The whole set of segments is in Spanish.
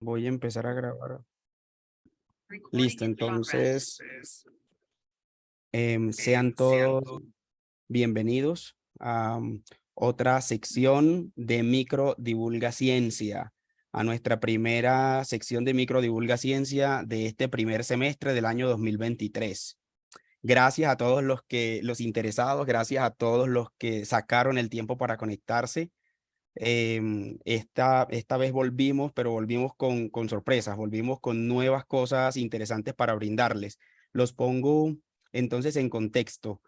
Voy a empezar a grabar. Listo, entonces sean todos bienvenidos a otra sección de Micro Divulga Ciencia, a nuestra primera sección de Micro Divulga Ciencia de este primer semestre del año 2023. Gracias a todos los interesados, gracias a todos los que sacaron el tiempo para conectarse. Esta vez volvimos, pero volvimos con sorpresas, volvimos con nuevas cosas interesantes para brindarles. Los pongo entonces en contexto.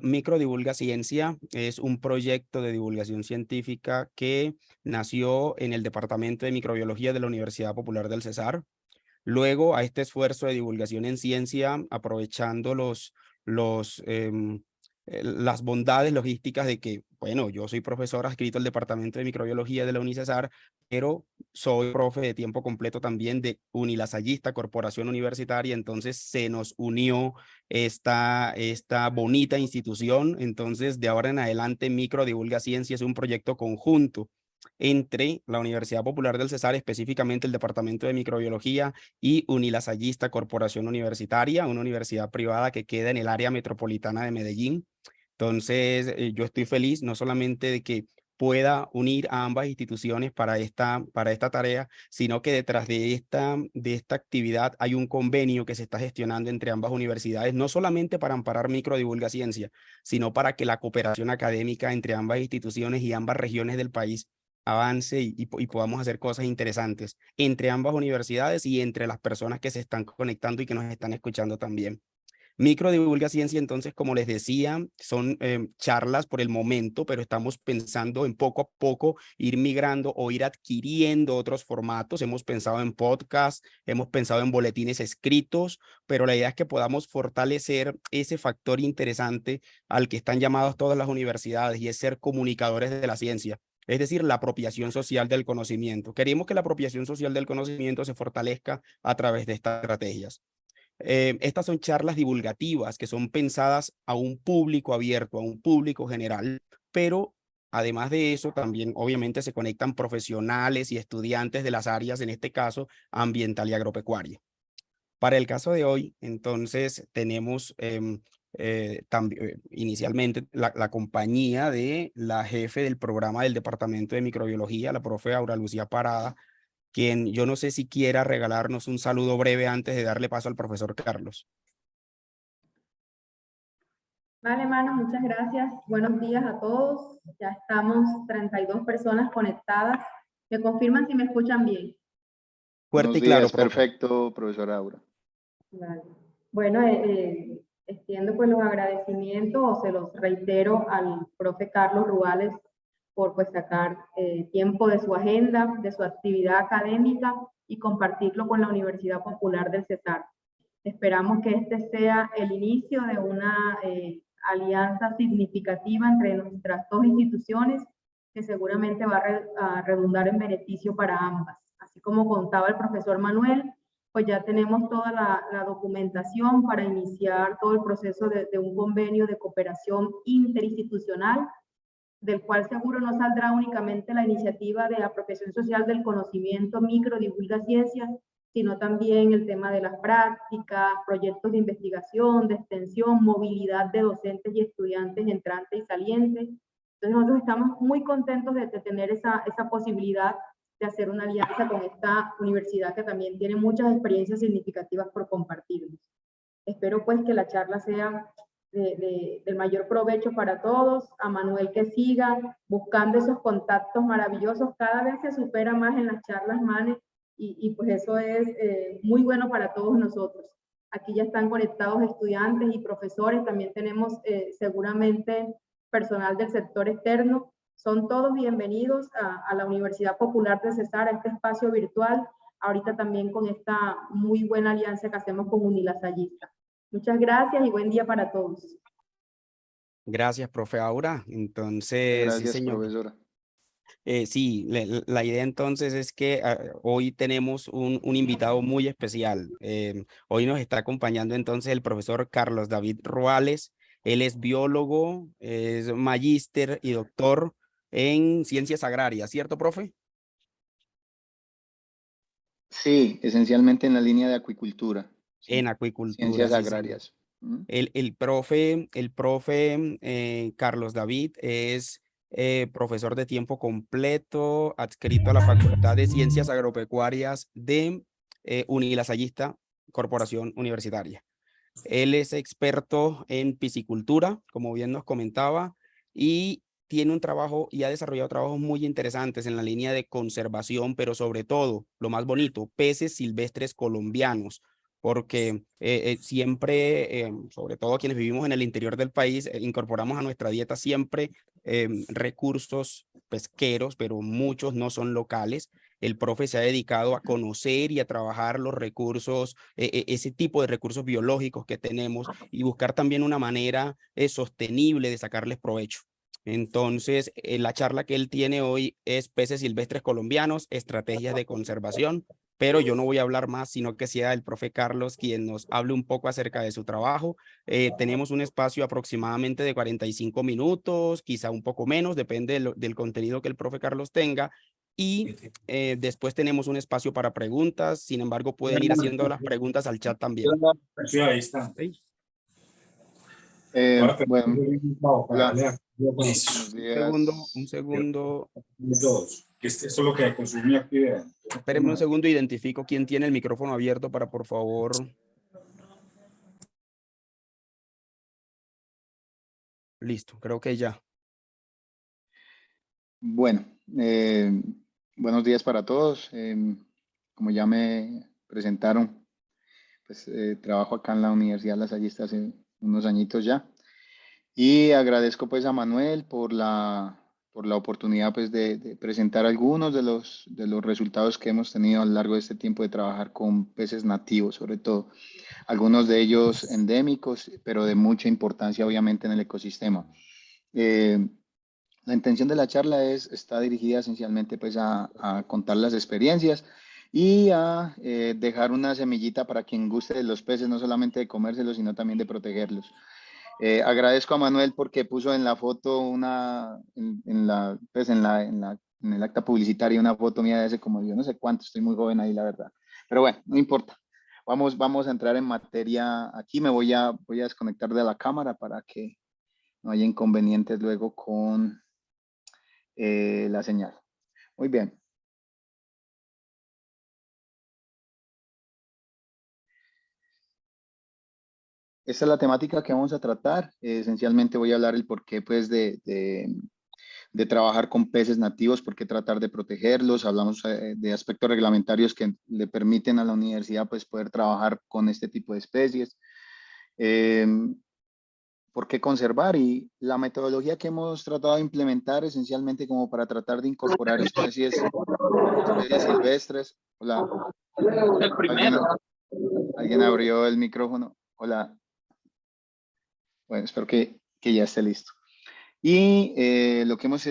Microdivulga Ciencia es un proyecto de divulgación científica que nació en el Departamento de Microbiología de la Universidad Popular del Cesar. Luego, a este esfuerzo de divulgación en ciencia, aprovechando las bondades logísticas de que, bueno, yo soy profesor adscrito al Departamento de Microbiología de la UNICESAR, pero soy profe de tiempo completo también de Unilasallista, Corporación Universitaria, entonces se nos unió esta bonita institución. Entonces, de ahora en adelante, Microdivulga Ciencia es un proyecto conjunto entre la Universidad Popular del Cesar, específicamente el Departamento de Microbiología, y Unilasallista Corporación Universitaria, una universidad privada que queda en el área metropolitana de Medellín. Entonces, yo estoy feliz no solamente de que pueda unir a ambas instituciones para esta tarea, sino que detrás de esta actividad hay un convenio que se está gestionando entre ambas universidades, no solamente para amparar Microdivulga Ciencia, sino para que la cooperación académica entre ambas instituciones y ambas regiones del país avance y podamos hacer cosas interesantes entre ambas universidades y entre las personas que se están conectando y que nos están escuchando también. Microdivulga Ciencia, entonces, como les decía, son charlas por el momento, pero estamos pensando en poco a poco ir migrando o ir adquiriendo otros formatos. Hemos pensado en podcast, hemos pensado en boletines escritos, pero la idea es que podamos fortalecer ese factor interesante al que están llamados todas las universidades, y es ser comunicadores de la ciencia. Es decir, la apropiación social del conocimiento. Queremos que la apropiación social del conocimiento se fortalezca a través de estas estrategias. Estas son charlas divulgativas que son pensadas a un público abierto, a un público general, pero además de eso también obviamente se conectan profesionales y estudiantes de las áreas, en este caso ambiental y agropecuaria. Para el caso de hoy, entonces tenemos inicialmente la compañía de la jefe del programa del Departamento de Microbiología, la profe Aura Lucía Parada, quien yo no sé si quiera regalarnos un saludo breve antes de darle paso al profesor Carlos. Vale, hermano, muchas gracias. Buenos días a todos. Ya estamos 32 personas conectadas. ¿Me confirman si me escuchan bien? Fuerte y Buenos claro, días, profe. perfecto, profesora Aura. Vale. Bueno, extiendo pues los agradecimientos o se los reitero al profe Carlos Ruales por pues sacar tiempo de su agenda, de su actividad académica y compartirlo con la Universidad Popular del Cesar. Esperamos que este sea el inicio de una alianza significativa entre nuestras dos instituciones que seguramente va a redundar en beneficio para ambas. Así como contaba el profesor Manuel, pues ya tenemos toda la documentación para iniciar todo el proceso de un convenio de cooperación interinstitucional, del cual seguro no saldrá únicamente la iniciativa de apropiación social del conocimiento Microdivulga Ciencia, sino también el tema de las prácticas, proyectos de investigación, de extensión, movilidad de docentes y estudiantes entrantes y salientes. Entonces nosotros estamos muy contentos de tener esa posibilidad de hacer una alianza con esta universidad que también tiene muchas experiencias significativas por compartirnos. Espero pues que la charla sea del mayor provecho para todos, a Manuel que siga buscando esos contactos maravillosos, cada vez se supera más en las charlas, Mane, y pues eso es muy bueno para todos nosotros. Aquí ya están conectados estudiantes y profesores, también tenemos seguramente personal del sector externo, son todos bienvenidos a la Universidad Popular de Cesar, a este espacio virtual, ahorita también con esta muy buena alianza que hacemos con Unilasallista. Muchas gracias y buen día para todos. Gracias, profe Aura. Entonces, Gracias, sí, señor. profesora. Sí, la idea entonces es que hoy tenemos un invitado muy especial. Hoy nos está acompañando entonces el profesor Carlos David Ruales. Él es biólogo, es magíster y doctor en ciencias agrarias, ¿cierto, profe? Sí, esencialmente en la línea de acuicultura, En ¿sí? acuicultura, Ciencias sí, señor. agrarias. ¿Mm? El profe Carlos David es profesor de tiempo completo, adscrito a la Facultad de Ciencias Agropecuarias de Unilasallista Corporación Universitaria. Él es experto en piscicultura, como bien nos comentaba, y tiene un trabajo y ha desarrollado trabajos muy interesantes en la línea de conservación, pero sobre todo, lo más bonito, peces silvestres colombianos, porque siempre, sobre todo quienes vivimos en el interior del país, incorporamos a nuestra dieta siempre recursos pesqueros, pero muchos no son locales. El profe se ha dedicado a conocer y a trabajar los recursos, ese tipo de recursos biológicos que tenemos y buscar también una manera sostenible de sacarles provecho. Entonces, la charla que él tiene hoy es peces silvestres colombianos, estrategias de conservación, pero yo no voy a hablar más, sino que sea el profe Carlos quien nos hable un poco acerca de su trabajo. Tenemos un espacio aproximadamente de 45 minutos, quizá un poco menos, depende del contenido que el profe Carlos tenga. Y después tenemos un espacio para preguntas, sin embargo, pueden ir haciendo las preguntas al chat también. Sí, ahí está. ¿Sí? Bueno, hola, Listo. buenos Un segundo, un días. segundo. Todos. Que esto es lo que consumí actividad. Espérenme un segundo, identifico quién tiene el micrófono abierto para, por favor. Listo, creo que ya. Bueno, buenos días para todos. Como ya me presentaron, pues trabajo acá en la Universidad Lasallista hace unos añitos ya. Y agradezco pues a Manuel por la oportunidad pues de presentar algunos de los resultados que hemos tenido a lo largo de este tiempo de trabajar con peces nativos, sobre todo. Algunos de ellos endémicos, pero de mucha importancia obviamente en el ecosistema. Eh, la intención de la charla está dirigida esencialmente pues a contar las experiencias y a dejar una semillita para quien guste de los peces, no solamente de comérselos, sino también de protegerlos. Agradezco a Manuel porque puso en la foto pues en el acta publicitaria una foto mía de hace como yo no sé cuánto, estoy muy joven ahí la verdad. Pero bueno, no importa. Vamos a entrar en materia. Aquí voy a desconectar de la cámara para que no haya inconvenientes luego con la señal. Muy bien. Esta es la temática que vamos a tratar. Esencialmente voy a hablar el porqué pues, de trabajar con peces nativos, por qué tratar de protegerlos. Hablamos de aspectos reglamentarios que le permiten a la universidad pues, poder trabajar con este tipo de especies. Eh, por qué conservar y la metodología que hemos tratado de implementar esencialmente como para tratar de incorporar especies silvestres. Hola, El ¿alguien, primero. alguien abrió el micrófono? Hola, bueno, espero que ya esté listo. Y lo que hemos,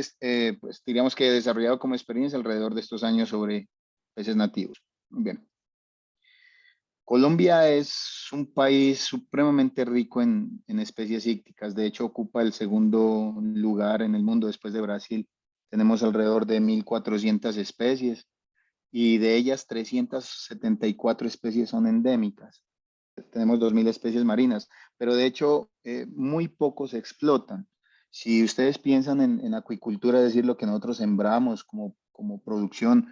pues diríamos que desarrollado como experiencia alrededor de estos años sobre peces nativos. Muy bien. Colombia es un país supremamente rico en especies ícticas. De hecho, ocupa el segundo lugar en el mundo después de Brasil. Tenemos alrededor de 1.400 especies y de ellas 374 especies son endémicas. Tenemos 2.000 especies marinas, pero de hecho muy pocos se explotan. Si ustedes piensan en acuicultura, es decir, lo que nosotros sembramos como producción,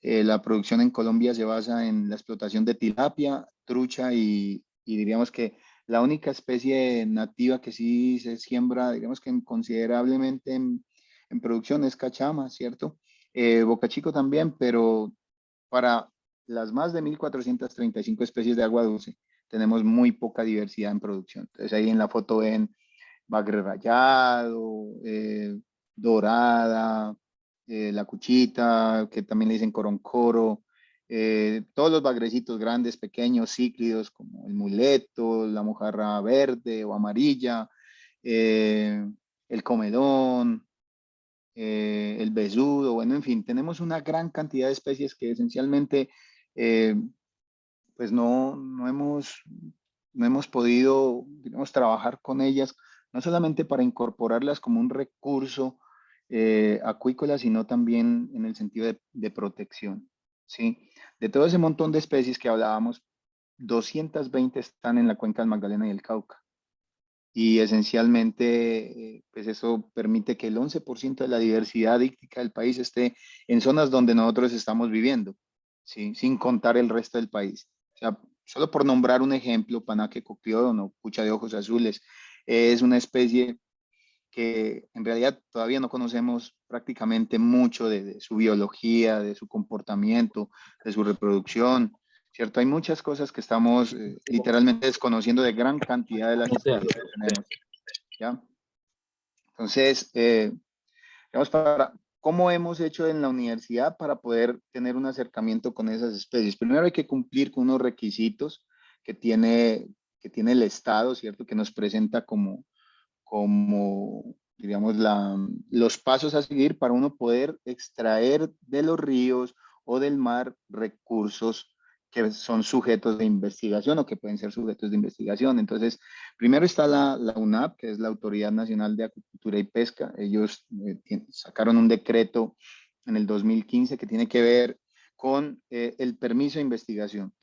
la producción en Colombia se basa en la explotación de tilapia, trucha y diríamos que la única especie nativa que sí se siembra, digamos que considerablemente en producción es cachama, ¿cierto? Boca Chico también, pero para las más de 1.435 especies de agua dulce, tenemos muy poca diversidad en producción. Entonces ahí en la foto ven bagre rayado, dorada, la cuchita, que también le dicen coroncoro, todos los bagrecitos grandes, pequeños, cíclidos, como el muleto, la mojarra verde o amarilla, el comedón, el besudo, bueno, en fin, tenemos una gran cantidad de especies que esencialmente eh, pues no hemos podido, digamos, trabajar con ellas, no solamente para incorporarlas como un recurso acuícola, sino también en el sentido de protección, ¿sí? De todo ese montón de especies que hablábamos, 220 están en la cuenca del Magdalena y el Cauca. Y esencialmente, pues eso permite que el 11% de la diversidad íctica del país esté en zonas donde nosotros estamos viviendo, ¿sí? Sin contar el resto del país. O sea, solo por nombrar un ejemplo, Panaque coquiodon o pucha de ojos azules, es una especie que en realidad todavía no conocemos prácticamente mucho de su biología, de su comportamiento, de su reproducción, ¿cierto? Hay muchas cosas que estamos literalmente desconociendo de gran cantidad de las especies que tenemos, ¿ya? Entonces, digamos, ¿cómo hemos hecho en la universidad para poder tener un acercamiento con esas especies? Primero hay que cumplir con unos requisitos que tiene el Estado, ¿cierto? Que nos presenta como digamos, los pasos a seguir para uno poder extraer de los ríos o del mar recursos que son sujetos de investigación o que pueden ser sujetos de investigación. Entonces, primero está la UNAP, que es la Autoridad Nacional de Acuicultura y Pesca. Ellos sacaron un decreto en el 2015 que tiene que ver con el permiso de investigación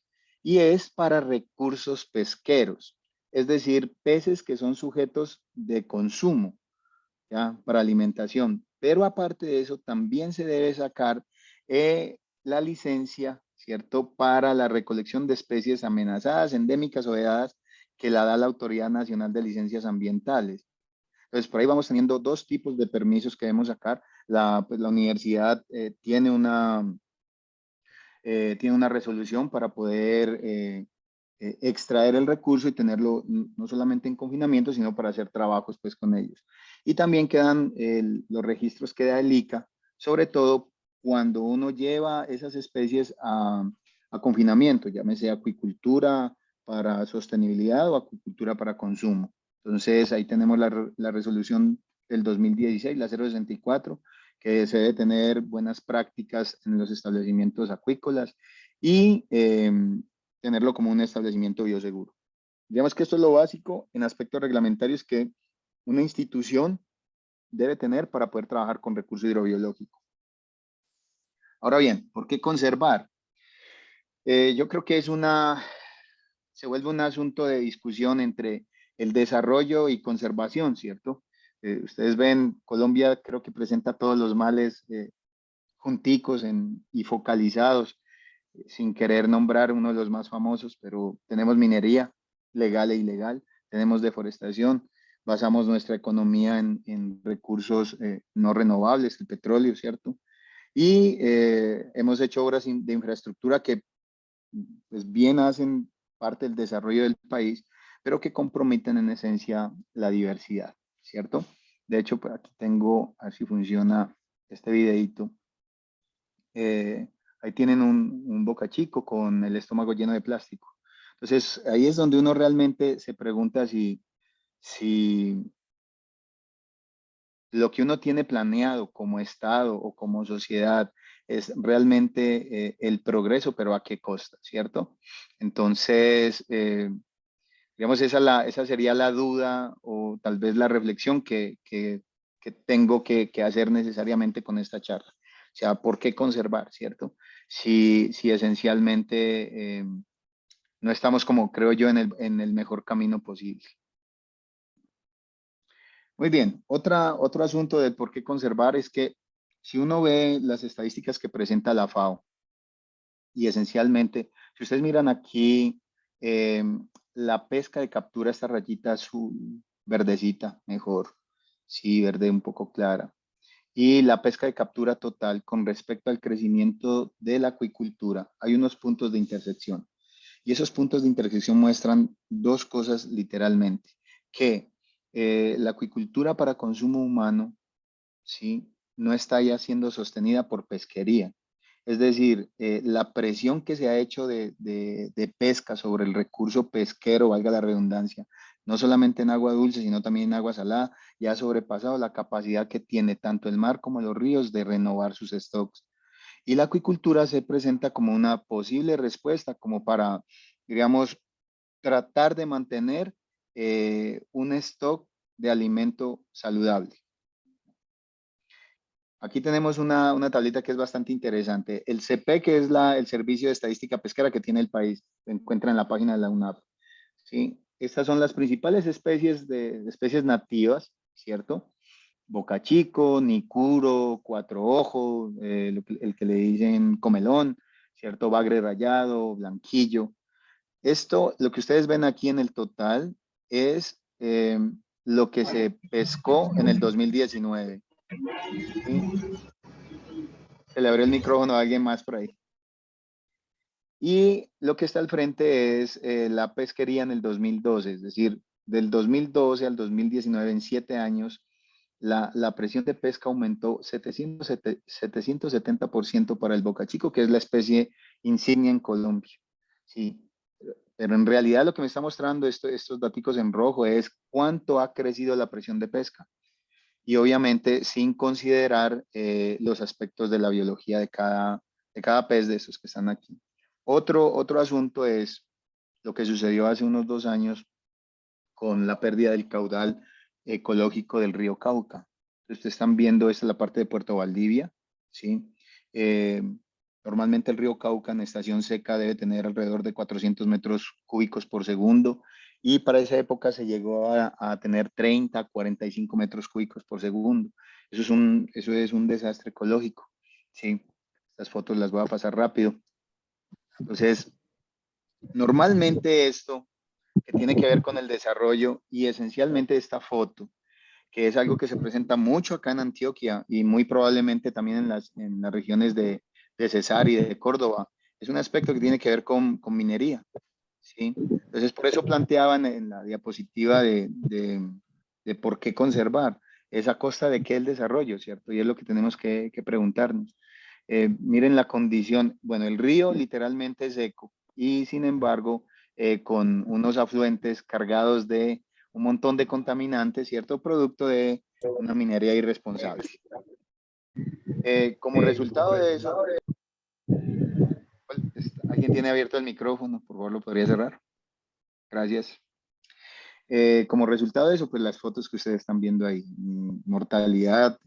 y es para recursos pesqueros, es decir, peces que son sujetos de consumo, ¿ya? Para alimentación. Pero aparte de eso, también se debe sacar la licencia, ¿cierto? Para la recolección de especies amenazadas, endémicas o vedadas, que la da la Autoridad Nacional de Licencias Ambientales. Entonces, por ahí vamos teniendo dos tipos de permisos que debemos sacar. Pues, la universidad tiene una resolución para poder extraer el recurso y tenerlo no solamente en confinamiento, sino para hacer trabajos pues con ellos. Y también quedan los registros que da el ICA, sobre todo cuando uno lleva esas especies a confinamiento, llámese acuicultura para sostenibilidad o acuicultura para consumo. Entonces ahí tenemos la resolución del 2016, la 064, que se debe tener buenas prácticas en los establecimientos acuícolas y tenerlo como un establecimiento bioseguro. Digamos que esto es lo básico en aspectos reglamentarios que una institución debe tener para poder trabajar con recurso hidrobiológico. Ahora bien, ¿por qué conservar? Yo creo que se vuelve un asunto de discusión entre el desarrollo y conservación, ¿cierto? Ustedes ven, Colombia creo que presenta todos los males junticos y focalizados, sin querer nombrar uno de los más famosos, pero tenemos minería legal e ilegal, tenemos deforestación, basamos nuestra economía en recursos no renovables, el petróleo, ¿cierto? Y hemos hecho obras de infraestructura que pues, bien hacen parte del desarrollo del país, pero que comprometen en esencia la diversidad, ¿cierto? De hecho, pues aquí tengo, a ver si funciona este videito. Ahí tienen un boca chico con el estómago lleno de plástico. Entonces, ahí es donde uno realmente se pregunta si lo que uno tiene planeado como Estado o como sociedad es realmente el progreso, pero a qué costa, ¿cierto? Entonces, digamos, esa sería la duda o tal vez la reflexión que tengo que hacer necesariamente con esta charla. O sea, ¿por qué conservar, cierto? Si esencialmente no estamos como creo yo en el mejor camino posible. Muy bien, otro asunto de por qué conservar es que si uno ve las estadísticas que presenta la FAO y esencialmente, si ustedes miran aquí, la pesca de captura, esta rayita azul, verdecita, mejor, sí, verde un poco clara, y la pesca de captura total con respecto al crecimiento de la acuicultura, hay unos puntos de intersección. Y esos puntos de intersección muestran dos cosas literalmente, que la acuicultura para consumo humano, ¿sí? No está ya siendo sostenida por pesquería. Es decir, la presión que se ha hecho de pesca sobre el recurso pesquero, valga la redundancia, no solamente en agua dulce, sino también en agua salada, ya ha sobrepasado la capacidad que tiene tanto el mar como los ríos de renovar sus stocks. Y la acuicultura se presenta como una posible respuesta, como para, digamos, tratar de mantener un stock de alimento saludable. Aquí tenemos una tablita que es bastante interesante. El CP, que es el Servicio de Estadística Pesquera que tiene el país, se encuentra en la página de la UNAP. ¿Sí? Estas son las principales especies de especies nativas, ¿cierto? Bocachico, nicuro, cuatro ojos, el que le dicen comelón, ¿cierto? Bagre rayado, blanquillo. Esto, lo que ustedes ven aquí en el total, es lo que se pescó en el 2019. ¿Sí? Se le abrió el micrófono a alguien más por ahí. Y lo que está al frente es la pesquería en el 2012, es decir, del 2012 al 2019, en 7 años, la presión de pesca aumentó 770% para el bocachico, que es la especie insignia en Colombia. Sí, pero en realidad lo que me está mostrando estos datos en rojo es cuánto ha crecido la presión de pesca. Y obviamente sin considerar los aspectos de la biología de cada pez de esos que están aquí. Otro asunto es lo que sucedió hace unos 2 años con la pérdida del caudal ecológico del río Cauca. Ustedes están viendo, esta es la parte de Puerto Valdivia, ¿sí? Normalmente el río Cauca en estación seca debe tener alrededor de 400 metros cúbicos por segundo y para esa época se llegó a tener 30, 45 metros cúbicos por segundo. Eso es un desastre ecológico, ¿sí? Estas fotos las voy a pasar rápido. Entonces, normalmente esto que tiene que ver con el desarrollo y esencialmente esta foto, que es algo que se presenta mucho acá en Antioquia y muy probablemente también en las regiones de Cesar y de Córdoba, es un aspecto que tiene que ver con minería, ¿sí? Entonces, por eso planteaban en la diapositiva de por qué conservar, es a costa de qué el desarrollo, ¿cierto? Y es lo que tenemos que preguntarnos. Miren la condición, bueno, el río literalmente es seco y sin embargo con unos afluentes cargados de un montón de contaminantes, ¿cierto? Producto de una minería irresponsable. Como resultado de eso, ¿alguien tiene abierto el micrófono? Por favor, lo podría cerrar. Gracias. Como resultado de eso, pues las fotos que ustedes están viendo ahí, mortalidad,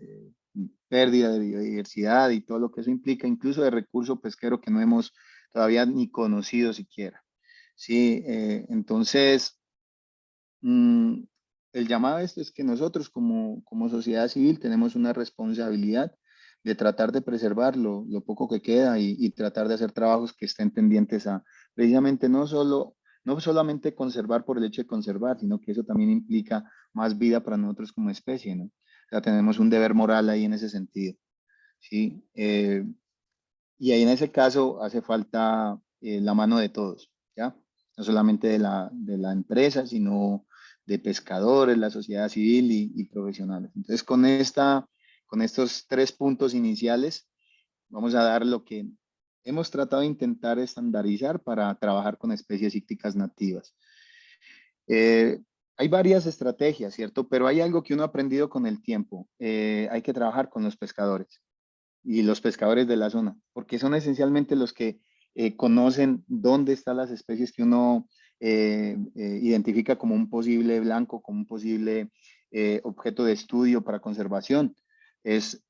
pérdida de biodiversidad y todo lo que eso implica, incluso de recurso pesquero que no hemos todavía ni conocido siquiera. Sí, entonces, el llamado a esto es que nosotros como sociedad civil tenemos una responsabilidad de tratar de preservar lo poco que queda y tratar de hacer trabajos que estén tendientes a precisamente no solamente conservar por el hecho de conservar, sino que eso también implica más vida para nosotros como especie, ¿no? O sea, tenemos un deber moral ahí en ese sentido, ¿sí? Y ahí en ese caso hace falta la mano de todos, ¿ya? No solamente de la empresa, sino de pescadores, la sociedad civil y profesionales. Entonces, con estos 3 puntos iniciales, vamos a dar lo que hemos tratado de intentar estandarizar para trabajar con especies ícticas nativas. Hay varias estrategias, ¿cierto? Pero hay algo que uno ha aprendido con el tiempo. Hay que trabajar con los pescadores y los pescadores de la zona, porque son esencialmente los que conocen dónde están las especies que uno identifica como un posible blanco, como un posible objeto de estudio para conservación.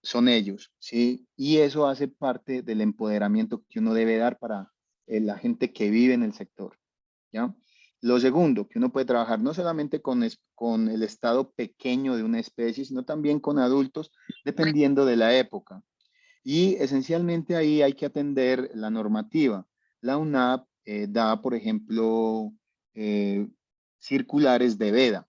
Son ellos, ¿sí? Y eso hace parte del empoderamiento que uno debe dar para la gente que vive en el sector, ¿ya? Lo segundo, que uno puede trabajar no solamente con el estado pequeño de una especie, sino también con adultos, dependiendo de la época. Y esencialmente ahí hay que atender la normativa. La UNAP da, por ejemplo, circulares de veda,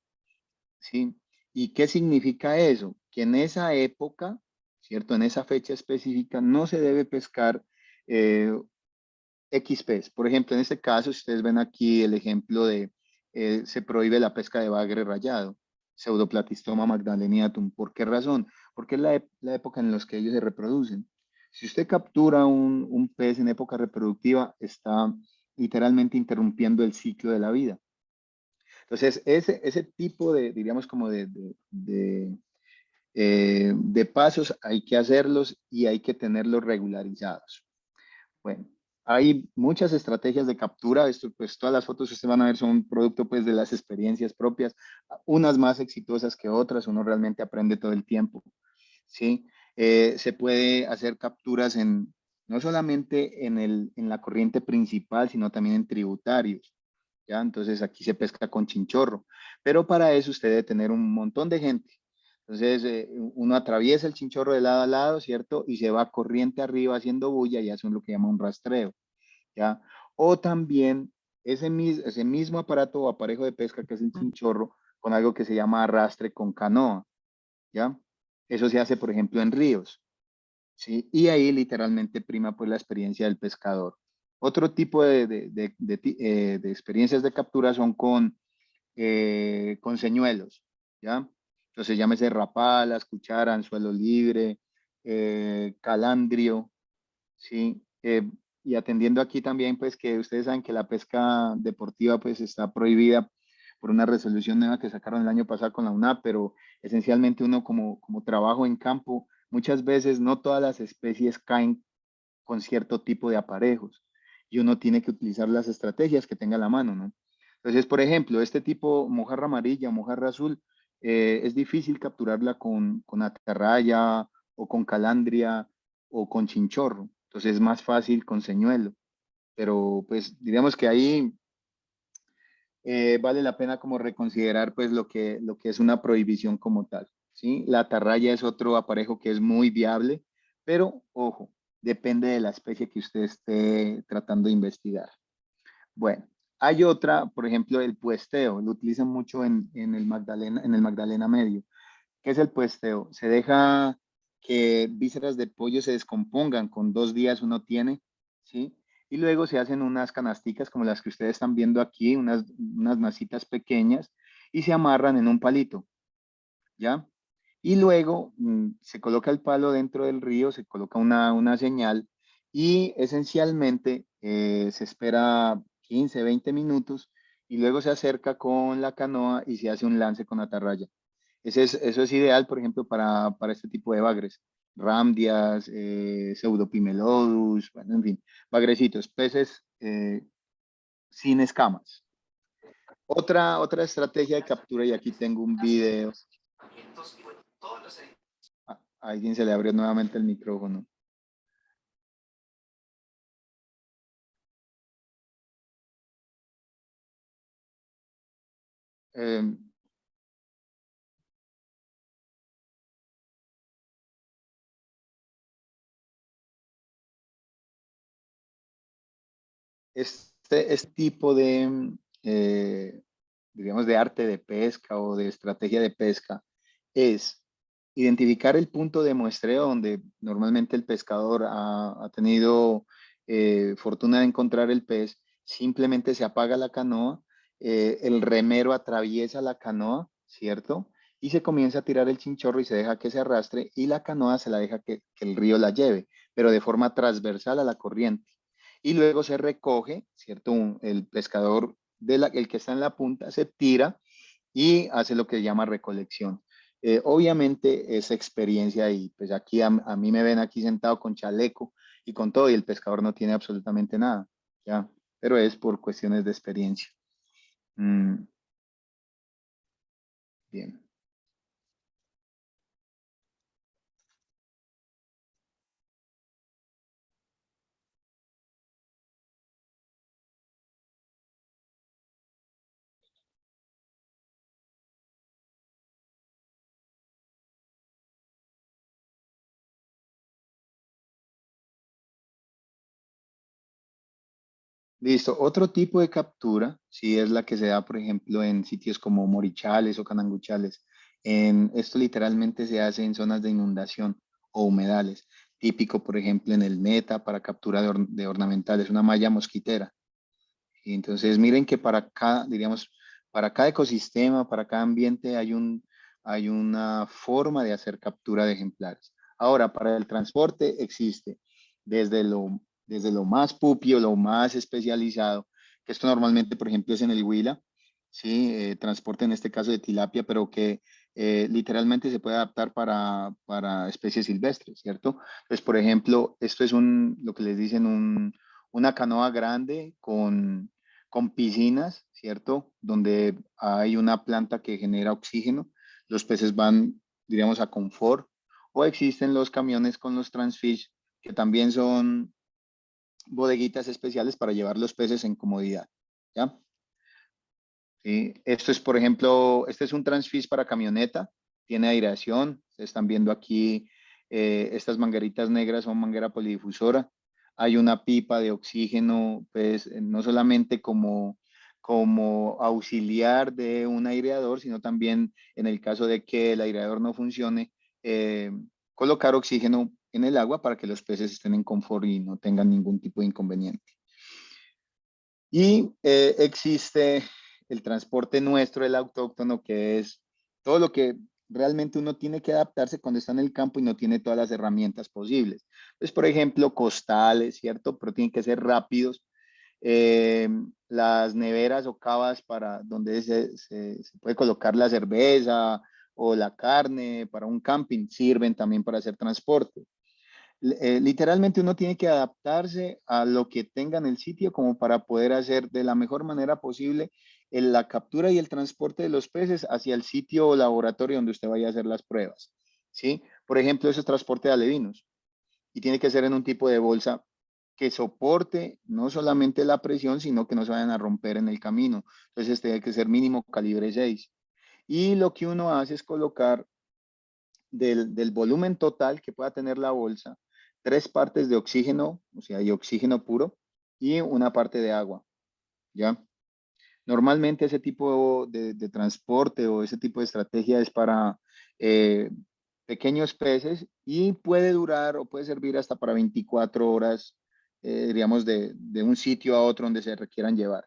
¿sí? ¿Y qué significa eso? Que en esa época, ¿cierto? En esa fecha específica no se debe pescar X pez. Por ejemplo, en este caso, si ustedes ven aquí el ejemplo de se prohíbe la pesca de bagre rayado, Pseudoplatystoma magdaleniatum. ¿Por qué razón? Porque es la época en la que ellos se reproducen. Si usted captura un pez en época reproductiva, está literalmente interrumpiendo el ciclo de la vida. Entonces, ese tipo de, diríamos, como de pasos hay que hacerlos y hay que tenerlos regularizados. Bueno, hay muchas estrategias de captura. Esto, pues todas las fotos que ustedes van a ver son producto pues de las experiencias propias, unas más exitosas que otras, uno realmente aprende todo el tiempo, ¿sí? Se puede hacer capturas no solamente en la corriente principal, sino también en tributarios. ¿Ya? Entonces aquí se pesca con chinchorro, pero para eso usted debe tener un montón de gente. Entonces uno atraviesa el chinchorro de lado a lado, ¿cierto? Y se va corriente arriba haciendo bulla y hace lo que llama un rastreo, ¿ya? O también ese mismo aparato o aparejo de pesca que es el chinchorro con algo que se llama arrastre con canoa, ¿ya? Eso se hace, por ejemplo, en ríos, ¿sí? Y ahí literalmente prima pues la experiencia del pescador. Otro tipo de experiencias de captura son con señuelos, ¿ya? Entonces llámese rapalas, cuchara, anzuelo libre, calandrio, ¿sí? Y atendiendo aquí también, pues que ustedes saben que la pesca deportiva pues está prohibida por una resolución nueva que sacaron el año pasado con la UNAP, pero esencialmente uno como trabajo en campo, muchas veces no todas las especies caen con cierto tipo de aparejos y uno tiene que utilizar las estrategias que tenga a la mano, ¿no? Entonces, por ejemplo, este tipo mojarra amarilla, mojarra azul, es difícil capturarla con atarraya o con calandria o con chinchorro. Entonces es más fácil con señuelo. Pero pues digamos que ahí vale la pena como reconsiderar pues lo que es una prohibición como tal, ¿sí? La atarraya es otro aparejo que es muy viable, pero ojo, depende de la especie que usted esté tratando de investigar. Bueno, hay otra, por ejemplo, el puesteo, lo utilizan mucho en el Magdalena Medio. ¿Qué es el puesteo? Se deja que vísceras de pollo se descompongan, con 2 días uno tiene, ¿sí? Y luego se hacen unas canasticas como las que ustedes están viendo aquí, unas masitas pequeñas, y se amarran en un palito, ¿ya? Y luego se coloca el palo dentro del río, se coloca una señal y esencialmente se espera 15, 20 minutos y luego se acerca con la canoa y se hace un lance con atarraya. Eso es ideal, por ejemplo, para este tipo de bagres. Ramdias, Pseudopimelodus, bueno, en fin, bagrecitos, peces sin escamas. Otra estrategia de captura, y aquí tengo un video. A alguien se le abrió nuevamente el micrófono. Eh, este tipo eh, digamos, de arte de pesca o de estrategia de pesca es identificar el punto de muestreo donde normalmente el pescador ha tenido fortuna de encontrar el pez, simplemente se apaga la canoa, el remero atraviesa la canoa, ¿cierto? Y se comienza a tirar el chinchorro y se deja que se arrastre y la canoa se la deja que el río la lleve, pero de forma transversal a la corriente. Y luego se recoge, ¿cierto? El pescador, el que está en la punta, se tira y hace lo que llama recolección. Obviamente esa experiencia y pues aquí a mí me ven aquí sentado con chaleco y con todo y el pescador no tiene absolutamente nada, ¿ya? Pero es por cuestiones de experiencia. Mm, bien. Listo. Otro tipo de captura, sí, es la que se da, por ejemplo, en sitios como Morichales o Cananguchales. Esto literalmente se hace en zonas de inundación o humedales. Típico, por ejemplo, en el Meta para captura de ornamentales, una malla mosquitera. Y entonces miren que para cada, diríamos, para cada ecosistema, para cada ambiente hay una forma de hacer captura de ejemplares. Ahora, para el transporte existe desde lo más pupio, lo más especializado, que esto normalmente, por ejemplo, es en el Huila, ¿sí? Transporte en este caso de tilapia, pero que literalmente se puede adaptar para especies silvestres, ¿cierto? Entonces, por ejemplo, esto es lo que les dicen una canoa grande con piscinas, ¿cierto? Donde hay una planta que genera oxígeno. Los peces van, diríamos, a confort o existen los camiones con los Transfish, que también son bodeguitas especiales para llevar los peces en comodidad, ¿ya? ¿Sí? Esto es, por ejemplo, este es un Transfish para camioneta, tiene aireación, ustedes están viendo aquí estas mangueritas negras son manguera polidifusora, hay una pipa de oxígeno, pues no solamente como auxiliar de un aireador, sino también en el caso de que el aireador no funcione, colocar oxígeno en el agua para que los peces estén en confort y no tengan ningún tipo de inconveniente. Y existe el transporte nuestro, el autóctono, que es todo lo que realmente uno tiene que adaptarse cuando está en el campo y no tiene todas las herramientas posibles. Pues, por ejemplo, costales, ¿cierto? Pero tienen que ser rápidos. Las neveras o cavas para donde se puede colocar la cerveza o la carne para un camping sirven también para hacer transporte. Literalmente uno tiene que adaptarse a lo que tenga en el sitio como para poder hacer de la mejor manera posible la captura y el transporte de los peces hacia el sitio o laboratorio donde usted vaya a hacer las pruebas, ¿sí? Por ejemplo, eso es transporte de alevinos y tiene que ser en un tipo de bolsa que soporte no solamente la presión, sino que no se vayan a romper en el camino. Entonces tiene que ser mínimo calibre 6. Y lo que uno hace es colocar del volumen total que pueda tener la bolsa, 3 partes de oxígeno, o sea, hay oxígeno puro, y una parte de agua, ¿ya? Normalmente ese tipo de transporte o ese tipo de estrategia es para pequeños peces y puede durar o puede servir hasta para 24 horas, diríamos, de un sitio a otro donde se requieran llevar.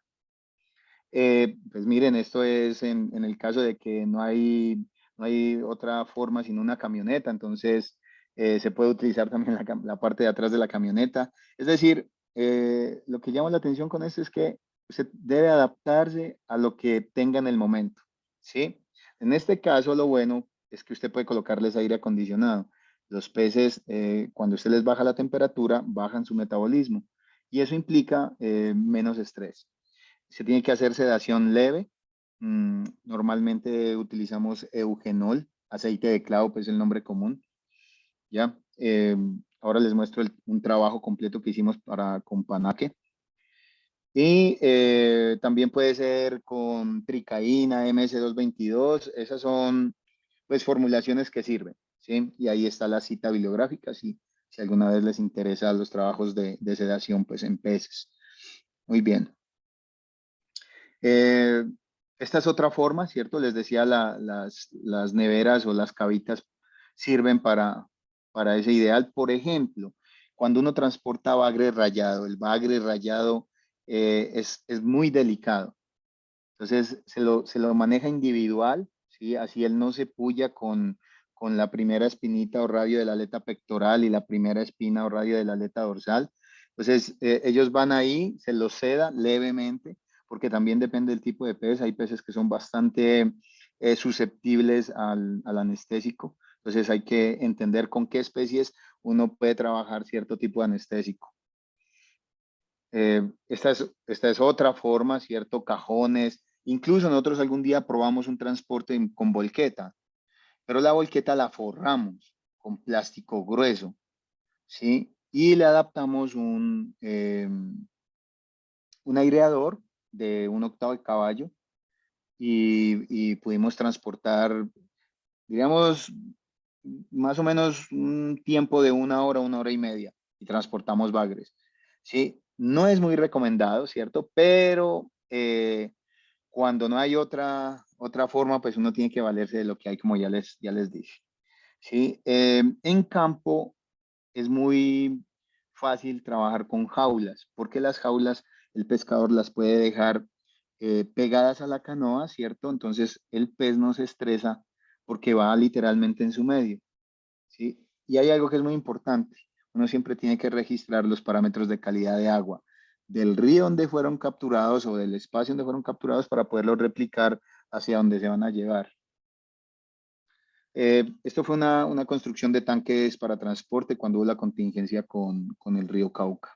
Pues miren, esto es en el caso de que no hay otra forma sino una camioneta, entonces se puede utilizar también la parte de atrás de la camioneta. Es decir, lo que llama la atención con esto es que usted debe adaptarse a lo que tenga en el momento, ¿sí? En este caso, lo bueno es que usted puede colocarles aire acondicionado. Los peces, cuando usted les baja la temperatura, bajan su metabolismo y eso implica menos estrés. Se tiene que hacer sedación leve. Normalmente utilizamos eugenol, aceite de clavo, pues es el nombre común. ¿Ya? Ahora les muestro un trabajo completo que hicimos con panaque. Y también puede ser con tricaína, MS-222. Esas son pues formulaciones que sirven, ¿sí? Y ahí está la cita bibliográfica, si alguna vez les interesa los trabajos de sedación pues en peces. Muy bien. Esta es otra forma, ¿cierto? Les decía, las neveras o las cavitas sirven para ese ideal. Por ejemplo, cuando uno transporta bagre rayado, el bagre rayado es muy delicado. Entonces, se lo maneja individual, ¿sí? Así él no se puya con la primera espinita o radio de la aleta pectoral y la primera espina o radio de la aleta dorsal. Entonces, ellos van ahí, se los seda levemente, porque también depende del tipo de pez. Hay peces que son bastante susceptibles al anestésico. Entonces, hay que entender con qué especies uno puede trabajar cierto tipo de anestésico. Esta es otra forma, ¿cierto? Cajones. Incluso nosotros algún día probamos un transporte con volqueta, pero la volqueta la forramos con plástico grueso, ¿sí? Y le adaptamos un aireador de 1/8 de caballo y pudimos transportar, digamos, más o menos un tiempo de 1 hora y media y transportamos bagres. Sí, no es muy recomendado, ¿cierto? Pero cuando no hay otra forma, pues uno tiene que valerse de lo que hay, como ya les dije. ¿Sí? En campo es muy fácil trabajar con jaulas, porque las jaulas el pescador las puede dejar pegadas a la canoa, ¿cierto? Entonces el pez no se estresa porque va literalmente en su medio, ¿sí? Y hay algo que es muy importante. Uno siempre tiene que registrar los parámetros de calidad de agua del río donde fueron capturados o del espacio donde fueron capturados para poderlos replicar hacia donde se van a llevar. Esto fue una construcción de tanques para transporte cuando hubo la contingencia con el río Cauca.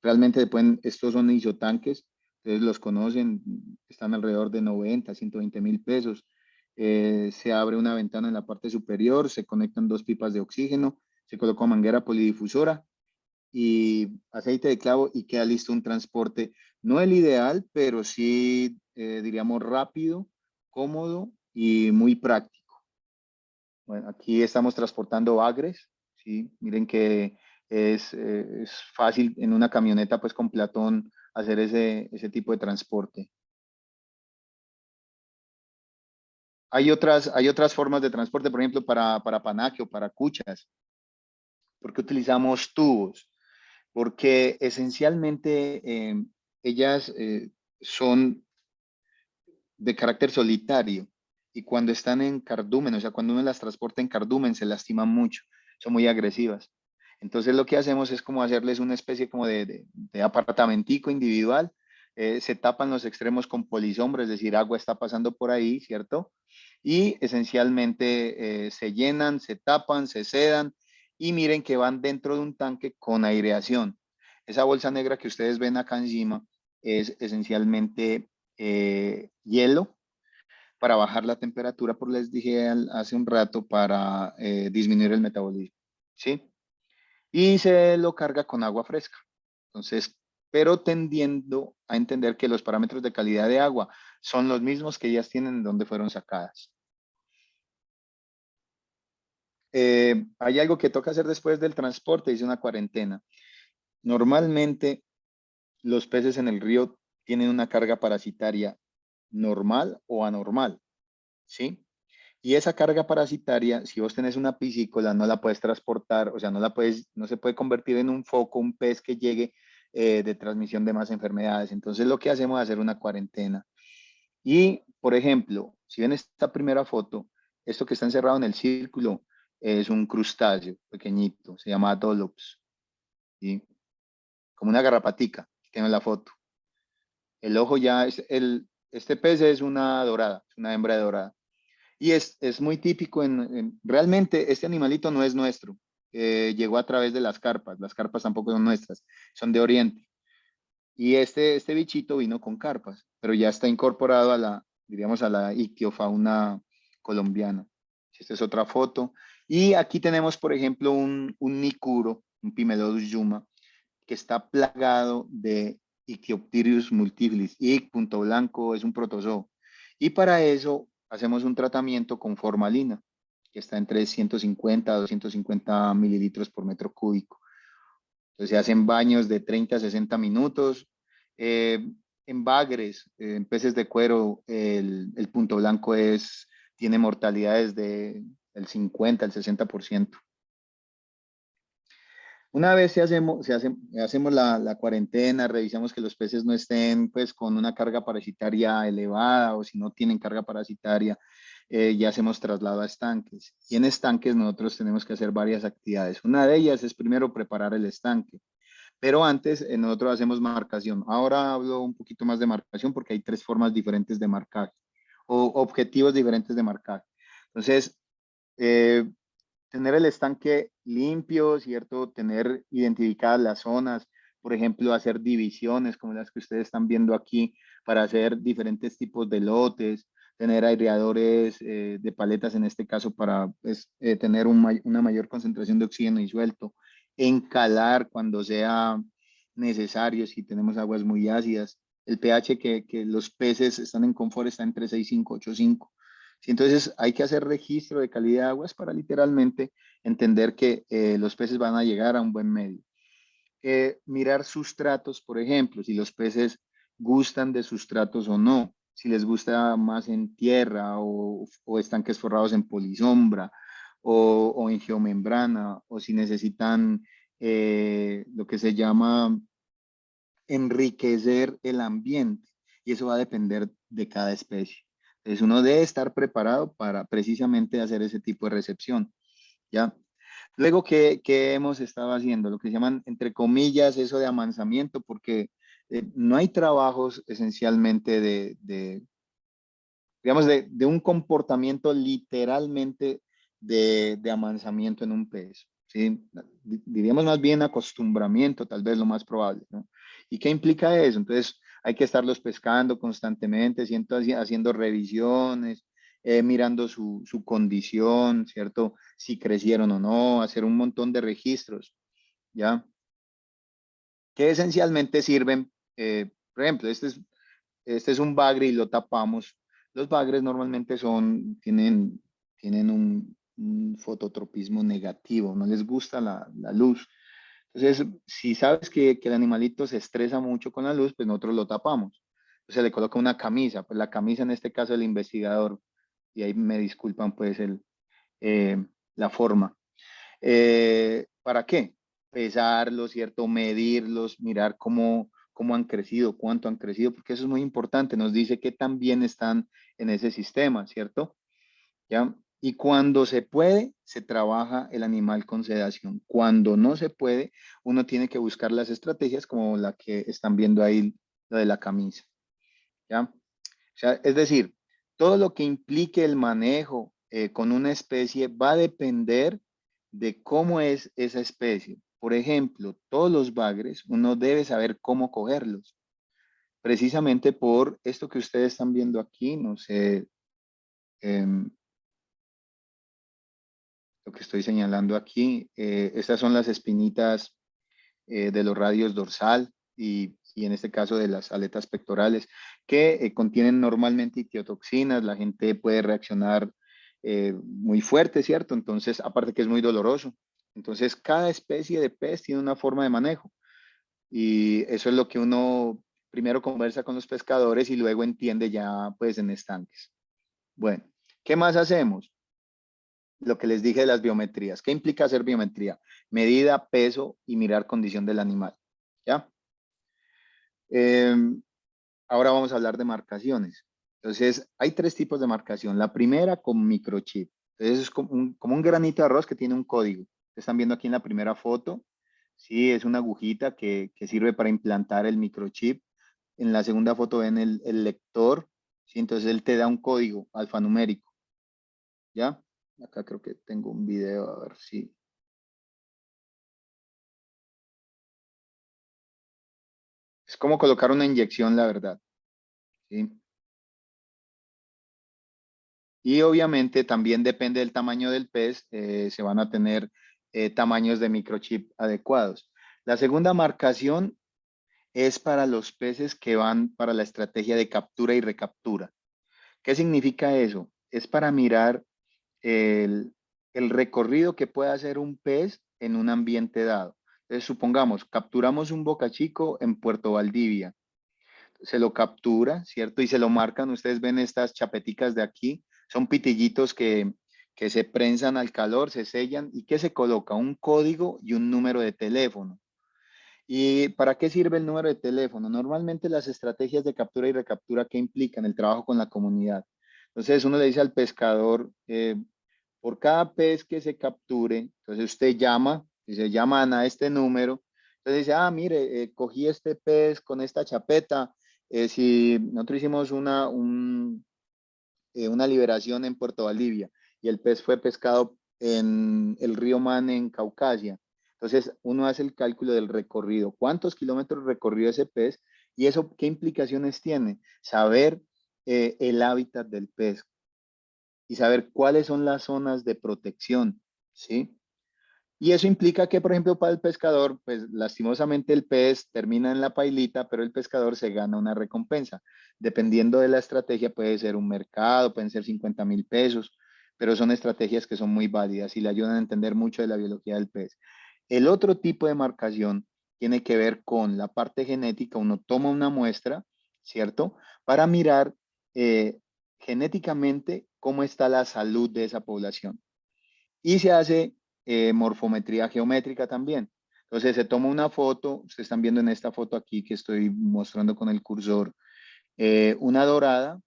Realmente estos son isotanques, ustedes los conocen, están alrededor de 90, 120 mil pesos se abre una ventana en la parte superior, se conectan dos pipas de oxígeno, se coloca manguera polidifusora y aceite de clavo y queda listo un transporte, no el ideal, pero sí, diríamos, rápido, cómodo y muy práctico. Bueno, aquí estamos transportando bagres, ¿sí? Miren que es fácil en una camioneta pues con peatón hacer ese tipo de transporte. Hay otras formas de transporte, por ejemplo, para panaque o para cuchas. ¿Por qué utilizamos tubos? Porque esencialmente ellas son de carácter solitario y cuando están en cardumen, o sea, cuando uno las transporta en cardumen, se lastiman mucho, son muy agresivas. Entonces lo que hacemos es como hacerles una especie como de apartamentico individual, se tapan los extremos con polisombra, es decir, agua está pasando por ahí, ¿cierto? Y esencialmente se llenan, se tapan, se sedan y miren que van dentro de un tanque con aireación. Esa bolsa negra que ustedes ven acá encima es esencialmente hielo para bajar la temperatura, por les dije hace un rato, para disminuir el metabolismo, ¿sí? Y se lo carga con agua fresca. Entonces, pero tendiendo a entender que los parámetros de calidad de agua son los mismos que ellas tienen en donde fueron sacadas. Hay algo que toca hacer después del transporte, dice una cuarentena. Normalmente los peces en el río tienen una carga parasitaria normal o anormal, ¿sí? Y esa carga parasitaria, si vos tenés una piscícola, no la puedes transportar, o sea, no se puede convertir en un foco, un pez que llegue de transmisión de más enfermedades. Entonces, lo que hacemos es hacer una cuarentena. Y, por ejemplo, si ven esta primera foto, esto que está encerrado en el círculo es un crustáceo pequeñito, se llama Dolops, ¿sí? Como una garrapatica, que tiene la foto. El ojo ya este pez es una dorada, es una hembra de dorada. Y es muy típico realmente este animalito no es nuestro, llegó a través de las carpas tampoco son nuestras, son de Oriente. Y este bichito vino con carpas, pero ya está incorporado diríamos, a la ictiofauna colombiana. Esta es otra foto. Y aquí tenemos, por ejemplo, un nicuro, un Pimelodus yuma, que está plagado de Ichthyopteris multiflis. Ic, punto blanco, es un protozoo. Y para eso hacemos un tratamiento con formalina, que está entre 150 a 250 mililitros por metro cúbico. Entonces se hacen baños de 30 a 60 minutos. En bagres, en peces de cuero, el punto blanco tiene mortalidades del 50 al 60%. Una vez hacemos la cuarentena, revisamos que los peces no estén pues con una carga parasitaria elevada o si no tienen carga parasitaria, ya hacemos traslado a estanques. Y en estanques nosotros tenemos que hacer varias actividades. Una de ellas es primero preparar el estanque, pero antes nosotros hacemos marcación. Ahora hablo un poquito más de marcación porque hay tres formas diferentes de marcaje o objetivos diferentes de marcaje. Entonces, eh, tener el estanque limpio, ¿cierto? Tener identificadas las zonas, por ejemplo, hacer divisiones como las que ustedes están viendo aquí para hacer diferentes tipos de lotes, tener aireadores de paletas en este caso para pues, tener una mayor concentración de oxígeno disuelto, encalar cuando sea necesario si tenemos aguas muy ácidas. El pH que los peces están en confort está entre 6,5 y 8,5. Sí, entonces hay que hacer registro de calidad de aguas para literalmente entender que los peces van a llegar a un buen medio. Mirar sustratos, por ejemplo, si los peces gustan de sustratos o no, si les gusta más en tierra o estanques forrados en polisombra o en geomembrana o si necesitan lo que se llama enriquecer el ambiente y eso va a depender de cada especie. Entonces uno debe estar preparado para precisamente hacer ese tipo de recepción, ¿ya? Luego, ¿qué hemos estado haciendo? Lo que se llaman, entre comillas, eso de amansamiento, porque no hay trabajos esencialmente digamos, de un comportamiento literalmente de amansamiento en un pez, ¿sí? Diríamos más bien acostumbramiento, tal vez lo más probable, ¿no? ¿Y qué implica eso? Entonces, hay que estarlos pescando constantemente, haciendo revisiones, mirando su condición, ¿cierto? Si crecieron o no, hacer un montón de registros, ¿ya? Que esencialmente sirven, por ejemplo, este es un bagre y lo tapamos. Los bagres normalmente tienen un fototropismo negativo, no les gusta la luz. Entonces, si sabes que el animalito se estresa mucho con la luz, pues nosotros lo tapamos. Se le coloca una camisa, pues la camisa en este caso del investigador, y ahí me disculpan pues eh, la forma. ¿Para qué? Pesarlos, ¿cierto? Medirlos, mirar cómo han crecido, cuánto han crecido, porque eso es muy importante, nos dice que también están en ese sistema, ¿cierto? ¿Ya? Y cuando se puede, se trabaja el animal con sedación. Cuando no se puede, uno tiene que buscar las estrategias como la que están viendo ahí, la de la camisa, ¿ya? O sea, es decir, todo lo que implique el manejo con una especie va a depender de cómo es esa especie. Por ejemplo, todos los bagres, uno debe saber cómo cogerlos. Precisamente por esto que ustedes están viendo aquí, no sé, em, lo que estoy señalando aquí, estas son las espinitas de los radios dorsal y en este caso de las aletas pectorales, que contienen normalmente ictiotoxinas, la gente puede reaccionar muy fuerte, ¿cierto? Entonces, aparte que es muy doloroso. Entonces, cada especie de pez tiene una forma de manejo y eso es lo que uno primero conversa con los pescadores y luego entiende ya pues en estanques. Bueno, ¿qué más hacemos? Lo que les dije de las biometrías. ¿Qué implica hacer biometría? Medida, peso y mirar condición del animal. ¿Ya? Eh, Ahora vamos a hablar de marcaciones. Entonces, hay tres tipos de marcación. La primera con microchip. Entonces, es como un granito de arroz que tiene un código. Están viendo aquí en la primera foto. Sí, es una agujita que sirve para implantar el microchip. En la segunda foto ven el lector. ¿Sí? Entonces, él te da un código alfanumérico. ¿Ya? Acá creo que tengo un video, a ver si... Es como colocar una inyección, la verdad. ¿Sí? Y obviamente también depende del tamaño del pez, se van a tener tamaños de microchip adecuados. La segunda marcación es para los peces que van para la estrategia de captura y recaptura. ¿Qué significa eso? Es para mirar el, el recorrido que puede hacer un pez en un ambiente dado. Entonces, supongamos, capturamos un bocachico en Puerto Valdivia, se lo captura, ¿cierto? Y se lo marcan. Ustedes ven estas chapeticas de aquí, son pitillitos que se prensan al calor, se sellan y que se coloca un código y un número de teléfono. ¿Y para qué sirve el número de teléfono? Normalmente las estrategias de captura y recaptura que implican el trabajo con la comunidad. Entonces uno le dice al pescador, por cada pez que se capture, entonces usted llama, y se llaman a este número, entonces dice, ah, mire, cogí este pez con esta chapeta, si nosotros hicimos una liberación en Puerto Valdivia y el pez fue pescado en el río Man en Caucasia. Entonces uno hace el cálculo del recorrido, cuántos kilómetros recorrió ese pez y eso qué implicaciones tiene. Saber el hábitat del pez y saber cuáles son las zonas de protección, ¿sí? Y eso implica que, por ejemplo, para el pescador, pues lastimosamente el pez termina en la pailita, pero el pescador se gana una recompensa. Dependiendo de la estrategia, puede ser un mercado, pueden ser 50.000 pesos, pero son estrategias que son muy válidas y le ayudan a entender mucho de la biología del pez. El otro tipo de marcación tiene que ver con la parte genética. Uno toma una muestra, ¿cierto? Para mirar genéticamente cómo está la salud de esa población. Y se hace morfometría geométrica también. Entonces se toma una foto, ustedes están viendo en esta foto aquí que estoy mostrando con el cursor, una dorada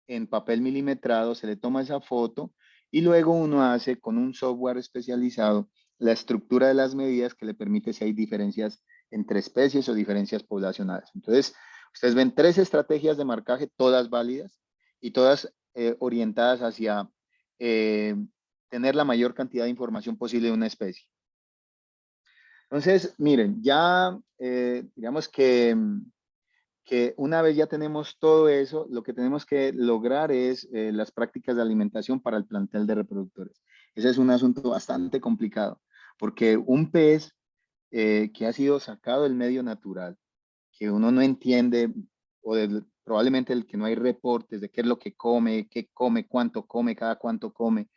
en papel milimetrado, se le toma esa foto y luego uno hace con un software especializado la estructura de las medidas que le permite si hay diferencias entre especies o diferencias poblacionales. Entonces, ustedes ven tres estrategias de marcaje, todas válidas y todas orientadas hacia eh, tener la mayor cantidad de información posible de una especie. Entonces, miren, ya digamos que que una vez ya tenemos todo eso, lo que tenemos que lograr es las prácticas de alimentación para el plantel de reproductores. Ese es un asunto bastante complicado, porque un pez que ha sido sacado del medio natural, que uno no entiende, probablemente el que no hay reportes de qué es lo que come, qué come, cuánto come, cada cuánto come,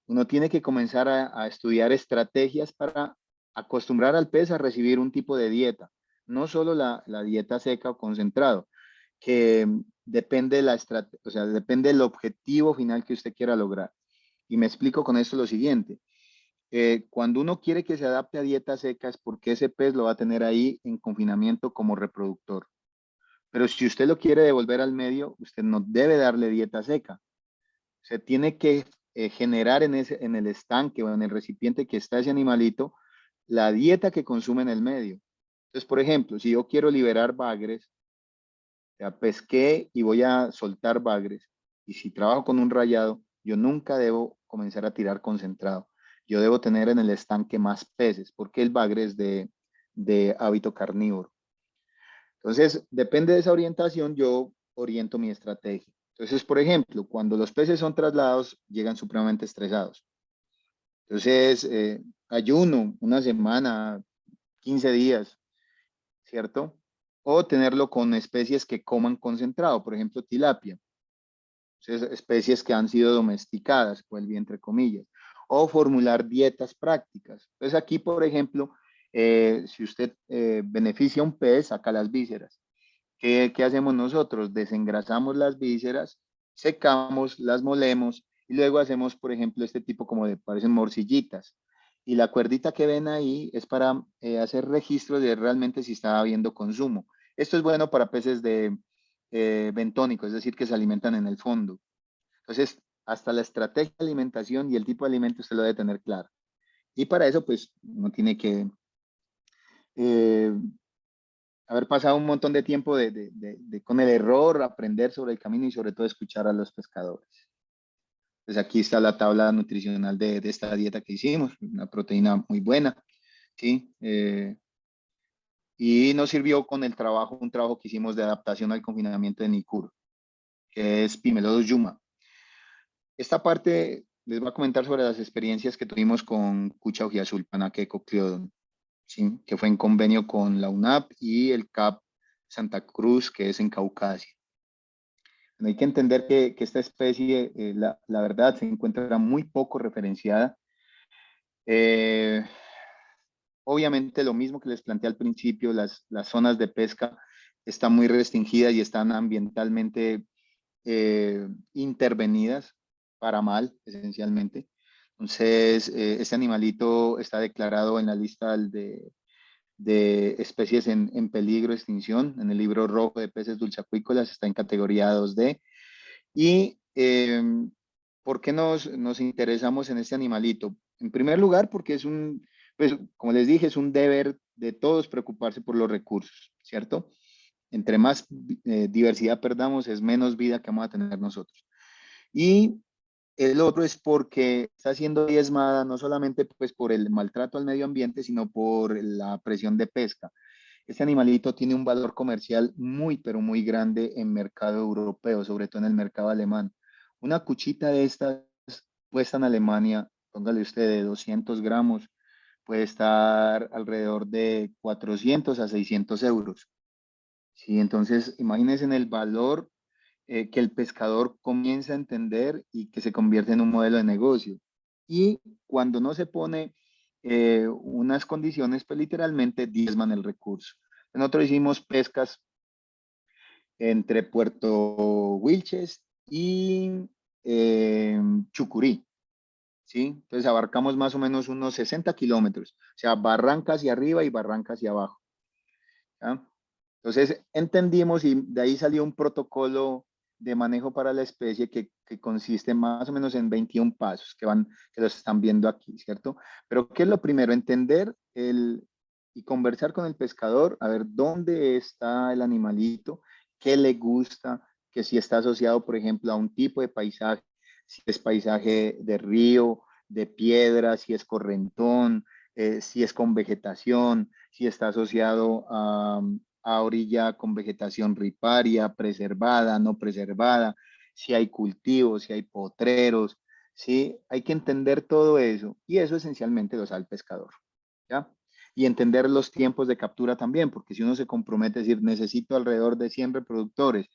uno tiene que comenzar a estudiar estrategias para acostumbrar al pez a recibir un tipo de dieta, no solo la dieta seca o concentrado, que depende de la o sea, depende del objetivo final que usted quiera lograr. Y me explico con esto lo siguiente. Cuando uno quiere que se adapte a dietas secas, porque ese pez lo va a tener ahí en confinamiento como reproductor. Pero si usted lo quiere devolver al medio, usted no debe darle dieta seca. Se tiene que generar en el estanque o en el recipiente que está ese animalito la dieta que consume en el medio. Entonces, por ejemplo, si yo quiero liberar bagres, ya pesqué y voy a soltar bagres, y si trabajo con un rayado, yo nunca debo comenzar a tirar concentrado. Yo debo tener en el estanque más peces, porque el bagre es de hábito carnívoro. Entonces, depende de esa orientación, yo oriento mi estrategia. Entonces, por ejemplo, cuando los peces son trasladados, llegan supremamente estresados. Entonces, ayuno una semana, 15 días, ¿cierto? O tenerlo con especies que coman concentrado, por ejemplo, tilapia. Entonces, especies que han sido domesticadas, por el bien entre comillas. O formular dietas prácticas. Entonces, aquí, por ejemplo, si usted beneficia a un pez, saca las vísceras. ¿Qué hacemos nosotros? Desengrasamos las vísceras, secamos, las molemos y luego hacemos, por ejemplo, este tipo como de, parecen morcillitas. Y la cuerdita que ven ahí es para hacer registro de realmente si está habiendo consumo. Esto es bueno para peces de bentónico, es decir, que se alimentan en el fondo. Entonces, hasta la estrategia de alimentación y el tipo de alimento usted lo debe tener claro. Y para eso, pues, uno tiene que eh, haber pasado un montón de tiempo con el error, aprender sobre el camino y sobre todo escuchar a los pescadores. Pues aquí está la tabla nutricional de esta dieta que hicimos, una proteína muy buena, ¿sí? Y nos sirvió con el trabajo, un trabajo que hicimos de adaptación al confinamiento de Nicur, que es Pimelodus Yuma. Esta parte les voy a comentar sobre las experiencias que tuvimos con Cucha Ojiazul, Panaqueco, Cliodon, ¿sí? Que fue en convenio con la UNAP y el CAP Santa Cruz, que es en Caucasia. Hay que entender que esta especie, la verdad, se encuentra muy poco referenciada. Eh, Obviamente, lo mismo que les planteé al principio, las zonas de pesca están muy restringidas y están ambientalmente intervenidas para mal, esencialmente. Entonces, este animalito está declarado en la lista de especies en peligro de extinción. En el libro rojo de peces dulceacuícolas está en categoría 2D. Y ¿por qué nos interesamos en este animalito? En primer lugar, porque es pues como les dije, es un deber de todos preocuparse por los recursos, ¿cierto? Entre más diversidad perdamos, es menos vida que vamos a tener nosotros. Y el otro es porque está siendo diezmada no solamente pues por el maltrato al medio ambiente, sino por la presión de pesca. Este animalito tiene un valor comercial muy, pero muy grande en mercado europeo, sobre todo en el mercado alemán. Una cuchita de estas puesta en Alemania, póngale usted de 200 gramos, puede estar alrededor de 400 a 600 euros. Sí, entonces imagínense en el valor que el pescador comienza a entender y que se convierte en un modelo de negocio. Y cuando no se pone unas condiciones, pues literalmente diezman el recurso. Nosotros hicimos pescas entre Puerto Wilches y Chucurí, ¿sí? Entonces abarcamos más o menos unos 60 kilómetros, o sea, barranca hacia arriba y barranca hacia abajo. ¿Ya? Entonces entendimos y de ahí salió un protocolo de manejo para la especie que consiste más o menos en 21 pasos que los están viendo aquí, ¿cierto? Pero ¿qué es lo primero? Entender y conversar con el pescador, a ver dónde está el animalito, qué le gusta, que si está asociado, por ejemplo, a un tipo de paisaje, si es paisaje de río, de piedra, si es correntón, si es con vegetación, si está asociado a orilla con vegetación riparia, preservada, no preservada, si hay cultivos, si hay potreros, ¿sí? Hay que entender todo eso y eso esencialmente lo sabe el pescador, ¿ya? Y entender los tiempos de captura también, porque si uno se compromete a decir, necesito alrededor de 100 reproductores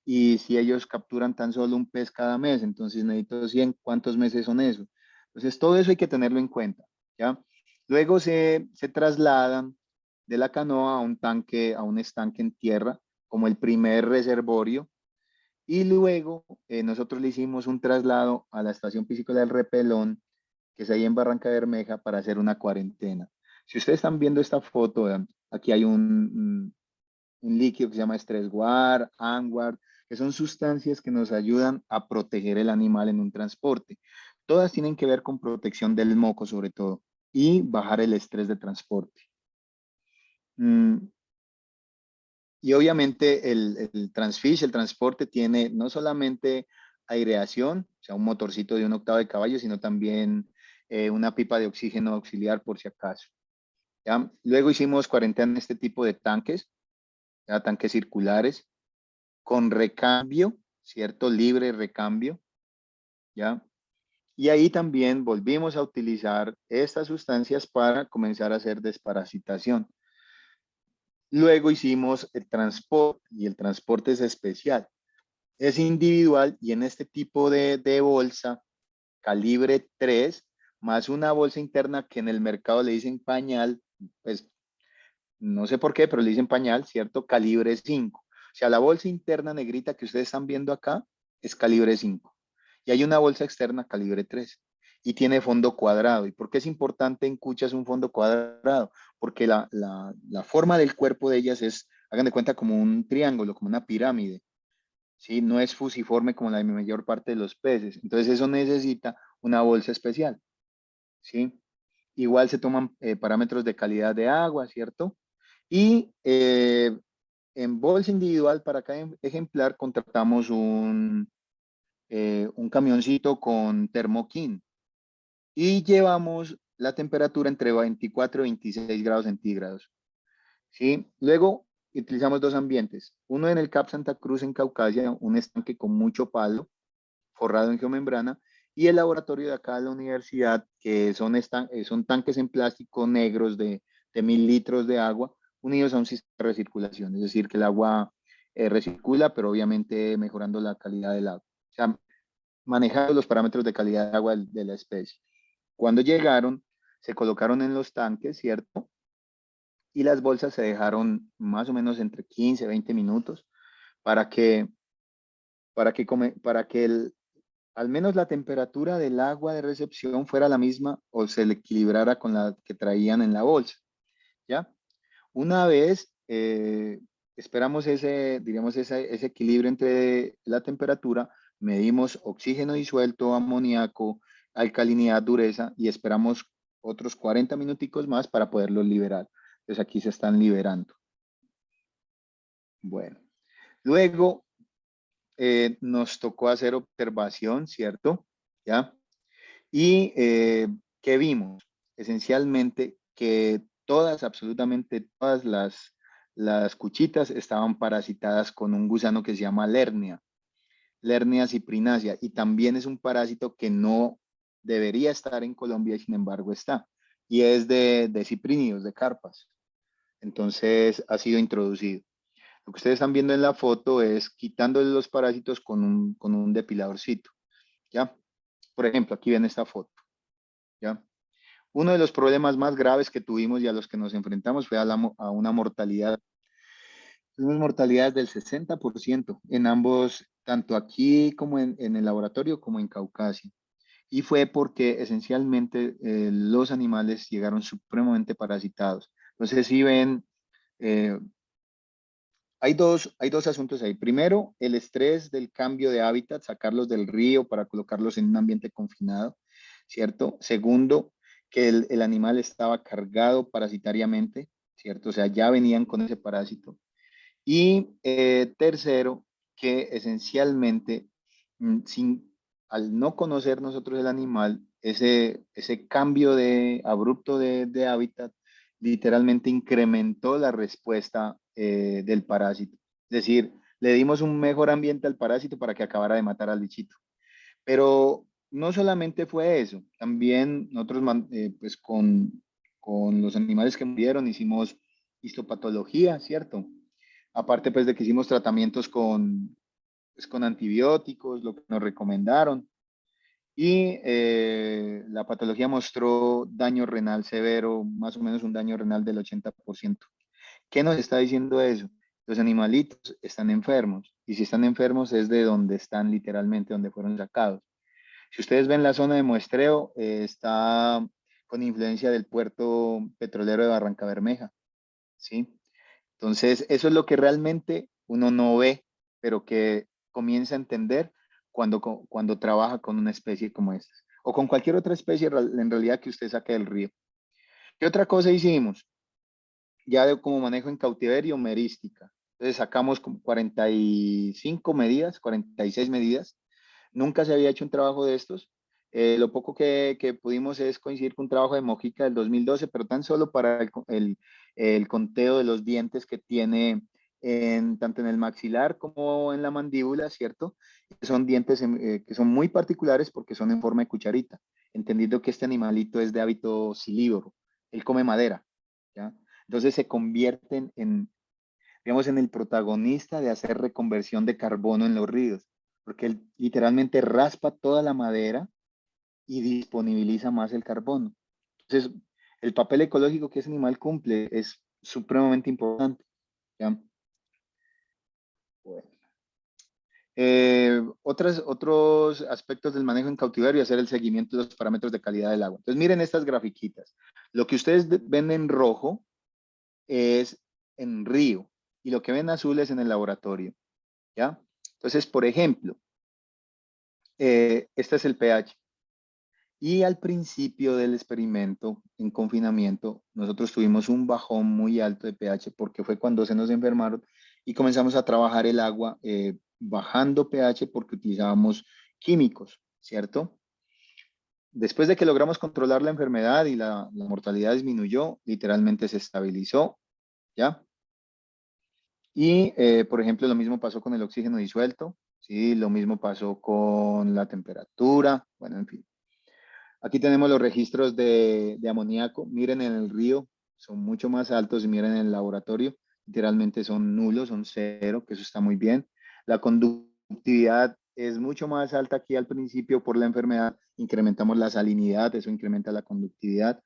y si ellos capturan tan solo un pez cada mes, entonces necesito 100, ¿cuántos meses son esos? Entonces todo eso hay que tenerlo en cuenta, ¿ya? Luego se trasladan de la canoa a un tanque, a un estanque en tierra, como el primer reservorio, y luego nosotros le hicimos un traslado a la estación piscícola del Repelón, que es ahí en Barranca Bermeja, para hacer una cuarentena. Si ustedes están viendo esta foto, vean, aquí hay un líquido que se llama Stress Guard, Anguard, que son sustancias que nos ayudan a proteger el animal en un transporte. Todas tienen que ver con protección del moco sobre todo y bajar el estrés de transporte. Y obviamente el Transfish, el transporte, tiene no solamente aireación, o sea, un motorcito de 1/8 de caballo, sino también una pipa de oxígeno auxiliar por si acaso. ¿Ya? Luego hicimos cuarentena en este tipo de tanques, ¿ya? Tanques circulares, con recambio, ¿cierto? Libre recambio, ¿ya? Y ahí también volvimos a utilizar estas sustancias para comenzar a hacer desparasitación. Luego hicimos el transporte y el transporte es especial. Es individual y en este tipo de bolsa, calibre 3, más una bolsa interna que en el mercado le dicen pañal, pues no sé por qué, pero le dicen pañal, ¿cierto? Calibre 5. O sea, la bolsa interna negrita que ustedes están viendo acá es calibre 5. Y hay una bolsa externa calibre 3 y tiene fondo cuadrado. ¿Y por qué es importante en cuchas un fondo cuadrado? Porque la forma del cuerpo de ellas es, hagan de cuenta, como un triángulo, como una pirámide. ¿Sí? No es fusiforme como la mayor parte de los peces. Entonces eso necesita una bolsa especial. ¿Sí? Igual se toman parámetros de calidad de agua, ¿cierto? Y en bolsa individual para cada ejemplar contratamos un camioncito con termoquín y llevamos la temperatura entre 24 y 26 grados centígrados. ¿Sí? Luego utilizamos dos ambientes. Uno en el CAP Santa Cruz en Caucasia, un estanque con mucho palo, forrado en geomembrana, y el laboratorio de acá de la universidad, que son tanques en plástico negros de 1000 litros de agua, unidos a un sistema de recirculación, es decir, que el agua recircula, pero obviamente mejorando la calidad del agua. O sea, manejando los parámetros de calidad de agua de la especie. Cuando llegaron, se colocaron en los tanques, ¿cierto? Y las bolsas se dejaron más o menos entre 15 y 20 minutos para que, para que al menos la temperatura del agua de recepción fuera la misma o se le equilibrara con la que traían en la bolsa, ¿ya? Una vez esperamos ese equilibrio entre la temperatura, medimos oxígeno disuelto, amoníaco, alcalinidad, dureza y esperamos otros 40 minuticos más para poderlos liberar. Entonces aquí se están liberando. Bueno, luego nos tocó hacer observación, ¿cierto? ¿Ya? Y ¿qué vimos? Esencialmente que todas, absolutamente todas las cuchitas estaban parasitadas con un gusano que se llama Lernia ciprinácea, y también es un parásito que no debería estar en Colombia y sin embargo está, y es de ciprínidos, de carpas. Entonces ha sido introducido. Lo que ustedes están viendo en la foto es quitándole los parásitos con un depiladorcito, ¿ya? Por ejemplo, aquí ven esta foto, ¿ya? Uno de los problemas más graves que tuvimos y a los que nos enfrentamos fue a una mortalidad. Tuvimos mortalidades del 60% en ambos, tanto aquí como en el laboratorio como en Caucasia. Y fue porque esencialmente los animales llegaron supremamente parasitados. Entonces, si ven, eh, hay dos asuntos ahí. Primero, el estrés del cambio de hábitat, sacarlos del río para colocarlos en un ambiente confinado, ¿cierto? Segundo, que el animal estaba cargado parasitariamente, ¿cierto? O sea, ya venían con ese parásito. Y tercero, que esencialmente, al no conocer nosotros el animal, ese cambio abrupto de hábitat literalmente incrementó la respuesta del parásito. Es decir, le dimos un mejor ambiente al parásito para que acabara de matar al bichito. Pero no solamente fue eso, también nosotros pues con los animales que murieron hicimos histopatología, ¿cierto? Aparte pues de que hicimos tratamientos pues, con antibióticos, lo que nos recomendaron. Y la patología mostró daño renal severo, más o menos un daño renal del 80%. ¿Qué nos está diciendo eso? Los animalitos están enfermos y si están enfermos es de donde están literalmente, donde fueron sacados. Si ustedes ven la zona de muestreo, está con influencia del puerto petrolero de Barranca Bermeja, ¿sí? Entonces, eso es lo que realmente uno no ve, pero que comienza a entender cuando trabaja con una especie como esta, o con cualquier otra especie en realidad que usted saque del río. ¿Qué otra cosa hicimos? Ya como manejo en cautiverio, merística. Entonces sacamos como 45 medidas, 46 medidas. Nunca se había hecho un trabajo de estos. Lo poco que pudimos es coincidir con un trabajo de Mojica del 2012, pero tan solo para el conteo de los dientes que tiene tanto en el maxilar como en la mandíbula, ¿cierto? Son dientes que son muy particulares porque son en forma de cucharita, entendiendo que este animalito es de hábito silívoro. Él come madera, ¿ya? Entonces se convierten digamos, en el protagonista de hacer reconversión de carbono en los ríos, porque él literalmente raspa toda la madera y disponibiliza más el carbono. Entonces, el papel ecológico que ese animal cumple es supremamente importante. ¿Ya? Bueno. Otros aspectos del manejo en cautiverio y hacer el seguimiento de los parámetros de calidad del agua. Entonces, miren estas grafiquitas. Lo que ustedes ven en rojo es en río y lo que ven azul es en el laboratorio. ¿Ya? Entonces, por ejemplo, este es el pH. Y al principio del experimento, en confinamiento, nosotros tuvimos un bajón muy alto de pH porque fue cuando se nos enfermaron y comenzamos a trabajar el agua bajando pH porque utilizábamos químicos, ¿cierto? Después de que logramos controlar la enfermedad y la mortalidad disminuyó, literalmente se estabilizó, ¿ya? Y, por ejemplo, lo mismo pasó con el oxígeno disuelto, ¿sí? Lo mismo pasó con la temperatura, bueno, en fin. Aquí tenemos los registros de amoníaco. Miren en el río, son mucho más altos y miren en el laboratorio, literalmente son nulos, son cero, que eso está muy bien. La conductividad es mucho más alta aquí al principio por la enfermedad. Incrementamos la salinidad, eso incrementa la conductividad.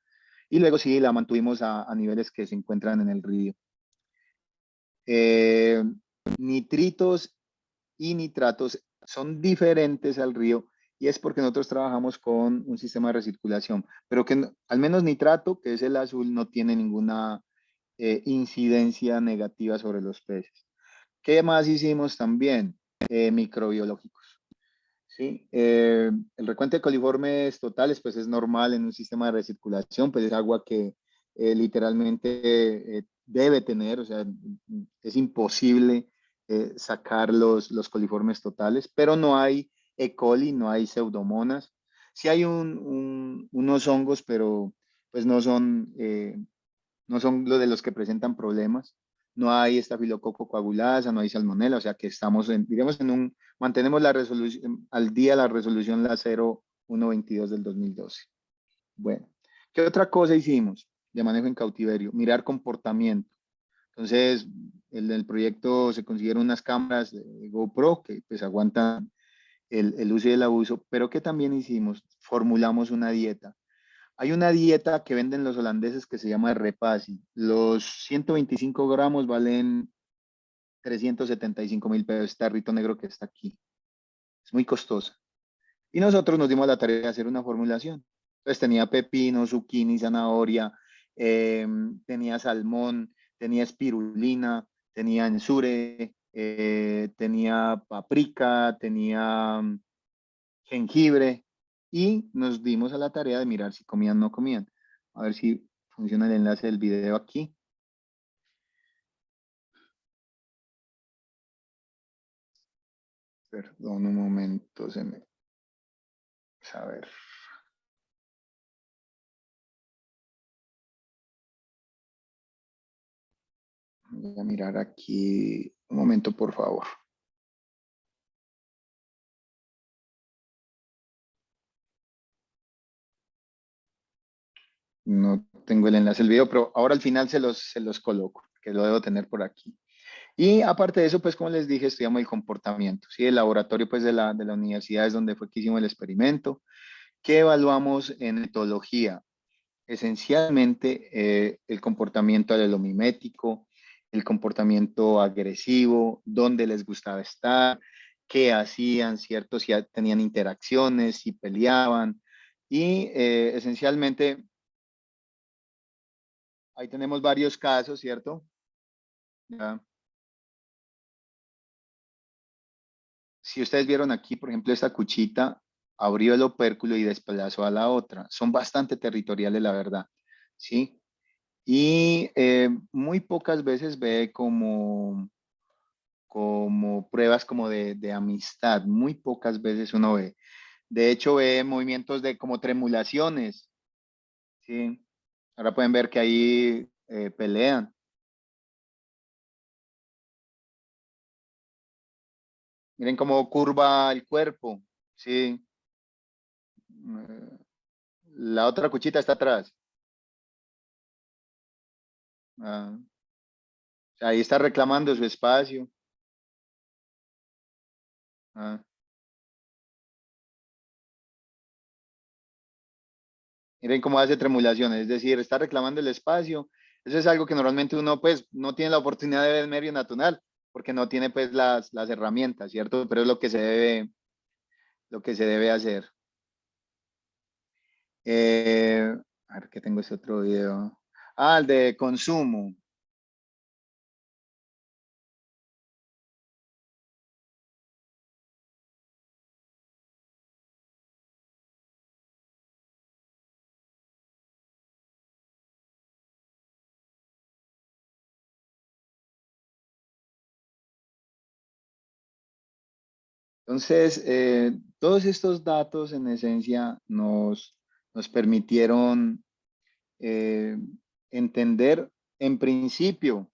Y luego sí, la mantuvimos a niveles que se encuentran en el río. Eh, Nitritos y nitratos son diferentes al río y es porque nosotros trabajamos con un sistema de recirculación, pero que al menos nitrato, que es el azul, no tiene ninguna incidencia negativa sobre los peces. ¿Qué más hicimos también? Microbiológicos. ¿Sí? El recuento de coliformes totales pues es normal en un sistema de recirculación, pues es agua que literalmente debe tener, o sea, es imposible sacar los coliformes totales, pero no hay E. coli, no hay pseudomonas. Sí hay unos hongos, pero pues no son los de los que presentan problemas. No hay estafilococo coagulasa, no hay salmonela, o sea que estamos digamos, mantenemos la resolución, al día la resolución la 0122 del 2012. Bueno, ¿qué otra cosa hicimos de manejo en cautiverio? Mirar comportamiento. Entonces, en el proyecto se consiguieron unas cámaras de GoPro que pues aguantan el uso y el abuso, pero ¿qué también hicimos? Formulamos una dieta. Hay una dieta que venden los holandeses que se llama Repasi. Los 125 gramos valen 375.000 pesos. Este tarrito negro que está aquí. Es muy costosa. Y nosotros nos dimos la tarea de hacer una formulación. Entonces tenía pepino, zucchini, zanahoria, tenía salmón, tenía espirulina, tenía ensure, tenía paprika, tenía jengibre y nos dimos a la tarea de mirar si comían o no comían. A ver si funciona el enlace del video aquí. Perdón un momento, a ver. Voy a mirar aquí. Un momento, por favor. No tengo el enlace del video, pero ahora al final se los coloco, que lo debo tener por aquí. Y aparte de eso, pues como les dije, estudiamos el comportamiento, ¿sí? El laboratorio pues de la universidad es donde fue que hicimos el experimento. ¿Qué evaluamos en etología? Esencialmente el comportamiento alelomimético, el comportamiento agresivo, dónde les gustaba estar, qué hacían, ¿cierto? Si tenían interacciones, si peleaban. Y esencialmente ahí tenemos varios casos, ¿cierto? Ya. Si ustedes vieron aquí, por ejemplo, esta cuchita abrió el opérculo y desplazó a la otra. Son bastante territoriales, la verdad, ¿sí? Y muy pocas veces ve como pruebas como de amistad. Muy pocas veces uno ve. De hecho, ve movimientos de como tremulaciones, ¿sí? Ahora pueden ver que ahí pelean. Miren cómo curva el cuerpo, ¿sí? La otra cuchita está atrás. Ah, o sea, ahí está reclamando su espacio. Ah, miren cómo hace tremulaciones, es decir, está reclamando el espacio. Eso es algo que normalmente uno pues no tiene la oportunidad de ver en medio natural, porque no tiene pues las herramientas, ¿cierto? Pero es lo que se debe hacer. A ver, que tengo ese otro video. Ah, el de consumo. Entonces, todos estos datos en esencia nos permitieron eh, entender en principio.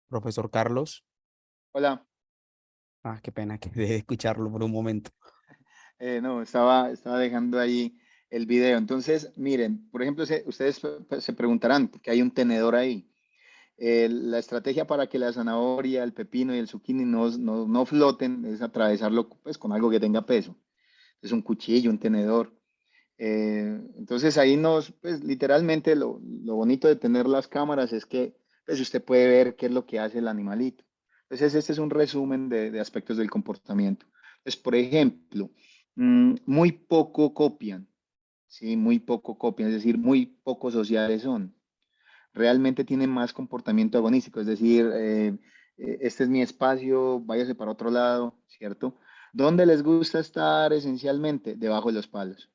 Profesor Carlos. Hola. Qué pena que deje de escucharlo por un momento. No, estaba dejando ahí el video. Entonces, miren, por ejemplo, ustedes se preguntarán, ¿por qué hay un tenedor ahí? La estrategia para que la zanahoria, el pepino y el zucchini no floten es atravesarlo pues, con algo que tenga peso. Es un cuchillo, un tenedor. Entonces ahí pues literalmente lo bonito de tener las cámaras es que pues usted puede ver qué es lo que hace el animalito. Entonces este es un resumen de aspectos del comportamiento. Pues por ejemplo, muy poco copian, ¿sí? Muy poco copian, es decir, muy poco sociales son. Realmente tienen más comportamiento agonístico, es decir, este es mi espacio, váyase para otro lado, ¿cierto? ¿Dónde les gusta estar esencialmente? Debajo de los palos.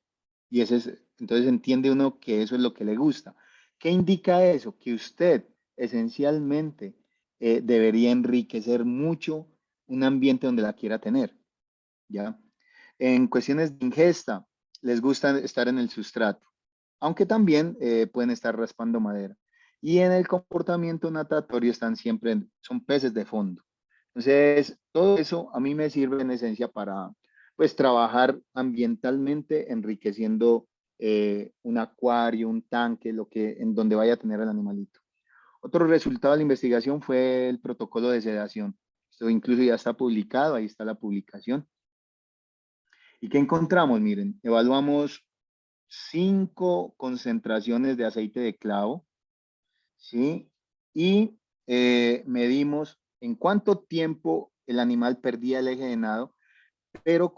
Y entonces entiende uno que eso es lo que le gusta. ¿Qué indica eso? Que usted esencialmente debería enriquecer mucho un ambiente donde la quiera tener, ¿ya? En cuestiones de ingesta, les gusta estar en el sustrato, aunque también pueden estar raspando madera. Y en el comportamiento natatorio son peces de fondo. Entonces, todo eso a mí me sirve en esencia para, pues, trabajar ambientalmente, enriqueciendo un acuario, un tanque, en donde vaya a tener el animalito. Otro resultado de la investigación fue el protocolo de sedación. Esto incluso ya está publicado, ahí está la publicación. ¿Y qué encontramos? Miren, evaluamos 5 concentraciones de aceite de clavo, ¿sí? Y medimos en cuánto tiempo el animal perdía el eje de nado, pero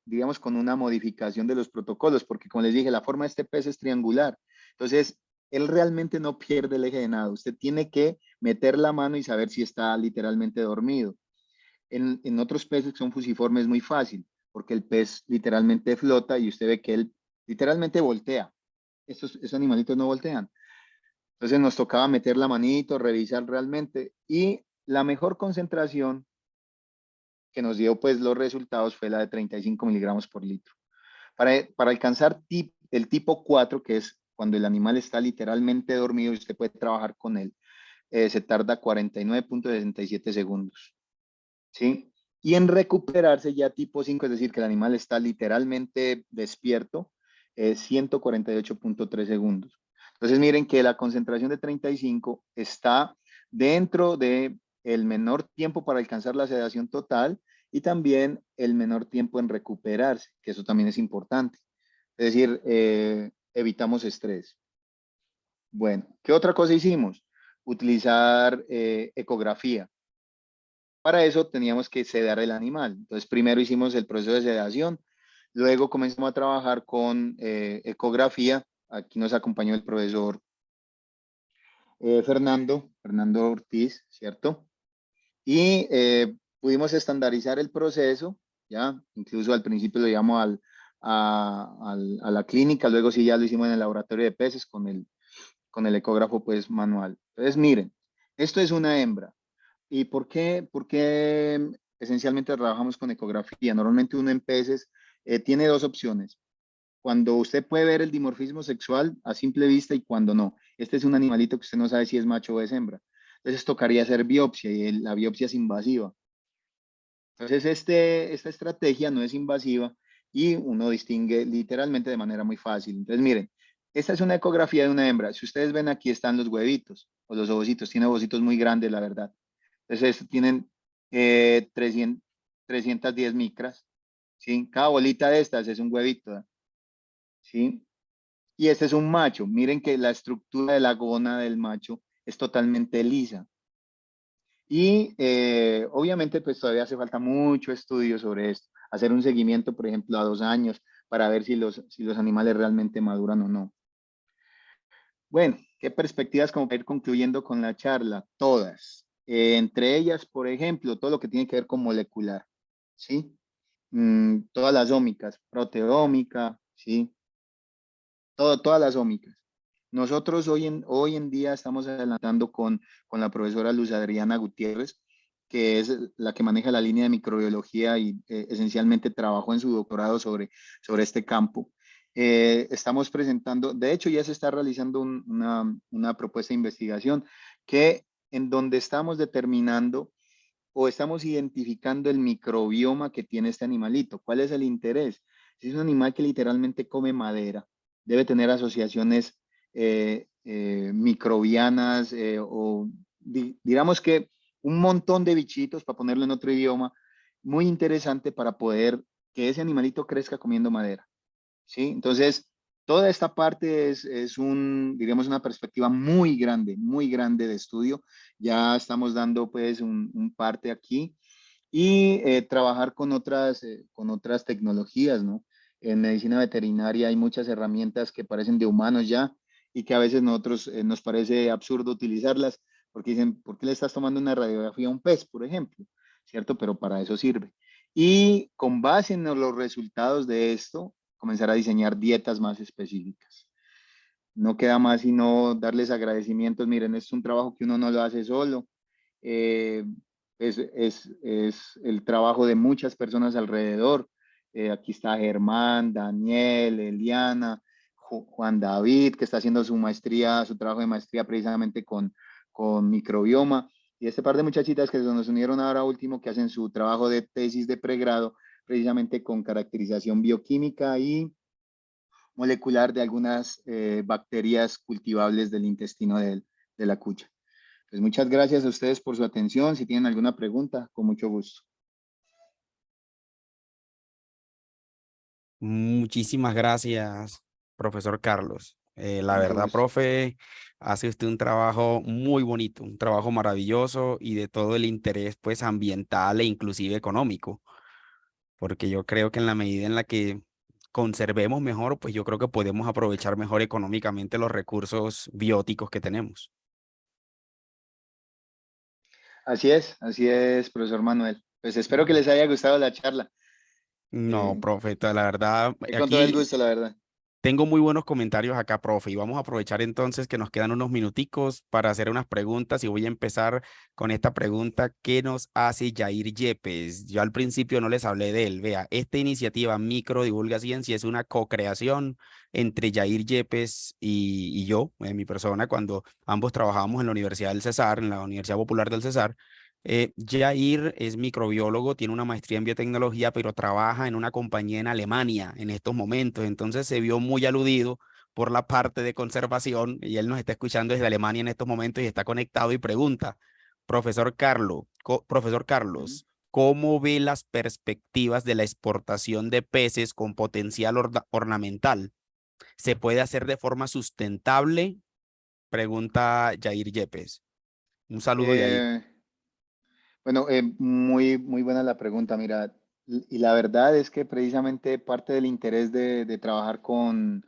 digamos, con una modificación de los protocolos, porque como les dije, la forma de este pez es triangular. Entonces, él realmente no pierde el eje de nado. Usted tiene que meter la mano y saber si está literalmente dormido. En otros peces que son fusiformes es muy fácil, porque el pez literalmente flota y usted ve que él literalmente voltea. Esos animalitos no voltean. Entonces nos tocaba meter la manito, revisar realmente, y la mejor concentración que nos dio pues los resultados fue la de 35 miligramos por litro. Para alcanzar el tipo 4, que es cuando el animal está literalmente dormido y usted puede trabajar con él, se tarda 49.67 segundos. ¿Sí? Y en recuperarse ya tipo 5, es decir, que el animal está literalmente despierto, es 148.3 segundos. Entonces miren que la concentración de 35 está dentro de el menor tiempo para alcanzar la sedación total y también el menor tiempo en recuperarse, que eso también es importante. Es decir, evitamos estrés. Bueno, ¿qué otra cosa hicimos? Utilizar ecografía. Para eso teníamos que sedar el animal. Entonces, primero hicimos el proceso de sedación, luego comenzamos a trabajar con ecografía. Aquí nos acompañó el profesor Fernando Ortiz, ¿cierto? Y pudimos estandarizar el proceso, ¿ya? Incluso al principio lo llevamos a la clínica, luego sí ya lo hicimos en el laboratorio de peces con el ecógrafo pues manual. Entonces, miren, esto es una hembra. ¿Y por qué esencialmente trabajamos con ecografía? Normalmente uno en peces tiene dos opciones. Cuando usted puede ver el dimorfismo sexual a simple vista y cuando no. Este es un animalito que usted no sabe si es macho o es hembra. Entonces tocaría hacer biopsia y la biopsia es invasiva. Entonces esta estrategia no es invasiva y uno distingue literalmente de manera muy fácil. Entonces miren, esta es una ecografía de una hembra. Si ustedes ven aquí están los huevitos o los ovocitos. Tiene ovocitos muy grandes, la verdad. Entonces tienen 310 micras, ¿sí? Cada bolita de estas es un huevito, ¿sí? Y este es un macho. Miren que la estructura de la gona del macho es totalmente lisa. Y obviamente pues todavía hace falta mucho estudio sobre esto. Hacer un seguimiento, por ejemplo, a 2 años para ver si los animales realmente maduran o no. Bueno, ¿qué perspectivas como para ir concluyendo con la charla? Todas. Entre ellas, por ejemplo, todo lo que tiene que ver con molecular, ¿sí? Todas las ómicas, proteómica, ¿sí? Todas las ómicas. Nosotros hoy en día estamos adelantando con la profesora Luz Adriana Gutiérrez, que es la que maneja la línea de microbiología y esencialmente trabajó en su doctorado sobre este campo. Estamos presentando, de hecho ya se está realizando una propuesta de investigación en donde estamos determinando o estamos identificando el microbioma que tiene este animalito. ¿Cuál es el interés? Si es un animal que literalmente come madera, debe tener asociaciones microbianas o digamos que un montón de bichitos, para ponerlo en otro idioma, muy interesante para poder que ese animalito crezca comiendo madera. ¿Sí? Entonces, toda esta parte es digamos, una perspectiva muy grande de estudio. Ya estamos dando pues un parte aquí y trabajar con otras tecnologías, ¿no? En medicina veterinaria hay muchas herramientas que parecen de humanos ya y que a veces nosotros nos parece absurdo utilizarlas porque dicen, ¿por qué le estás tomando una radiografía a un pez, por ejemplo? ¿Cierto? Pero para eso sirve. Y con base en los resultados de esto, comenzar a diseñar dietas más específicas. No queda más sino darles agradecimientos. Miren, es un trabajo que uno no lo hace solo. Eh, es el trabajo de muchas personas alrededor. Aquí está Germán, Daniel, Eliana, Juan David, que está haciendo su maestría, su trabajo de maestría precisamente con microbioma. Y este par de muchachitas que se nos unieron ahora último, que hacen su trabajo de tesis de pregrado, precisamente con caracterización bioquímica y molecular de algunas bacterias cultivables del intestino de la cucha. Pues muchas gracias a ustedes por su atención. Si tienen alguna pregunta, con mucho gusto. Muchísimas gracias, profesor Carlos. La Con mucho verdad, gusto. profe, hace usted un trabajo muy bonito, un trabajo maravilloso y de todo el interés pues ambiental e inclusive económico, porque yo creo que en la medida en la que conservemos mejor, pues yo creo que podemos aprovechar mejor económicamente los recursos bióticos que tenemos. Así es, profesor Manuel. Pues espero que les haya gustado la charla. No, Eh, profe, la verdad, con todo el aquí gusto, la verdad. Tengo muy buenos comentarios acá, profe, y vamos a aprovechar entonces que nos quedan unos minuticos para hacer unas preguntas y voy a empezar con esta pregunta que nos hace Yair Yepes. Yo al principio no les hablé de él. Vea, esta iniciativa Micro Divulga Ciencia es una co-creación entre Yair Yepes y yo, mi persona, cuando ambos trabajábamos en la Universidad del Cesar, en la Universidad Popular del Cesar. Jair es microbiólogo, tiene una maestría en biotecnología, pero trabaja en una compañía en Alemania en estos momentos. Entonces se vio muy aludido por la parte de conservación y él nos está escuchando desde Alemania en estos momentos y está conectado y pregunta, profesor Ujú. Carlos, ¿cómo ve las perspectivas de la exportación de peces con potencial ornamental? ¿Se puede hacer de forma sustentable? Pregunta Jair Yepes. Un saludo de ahí. Eh, bueno, muy buena la pregunta, mira, y la verdad es que precisamente parte del interés de trabajar con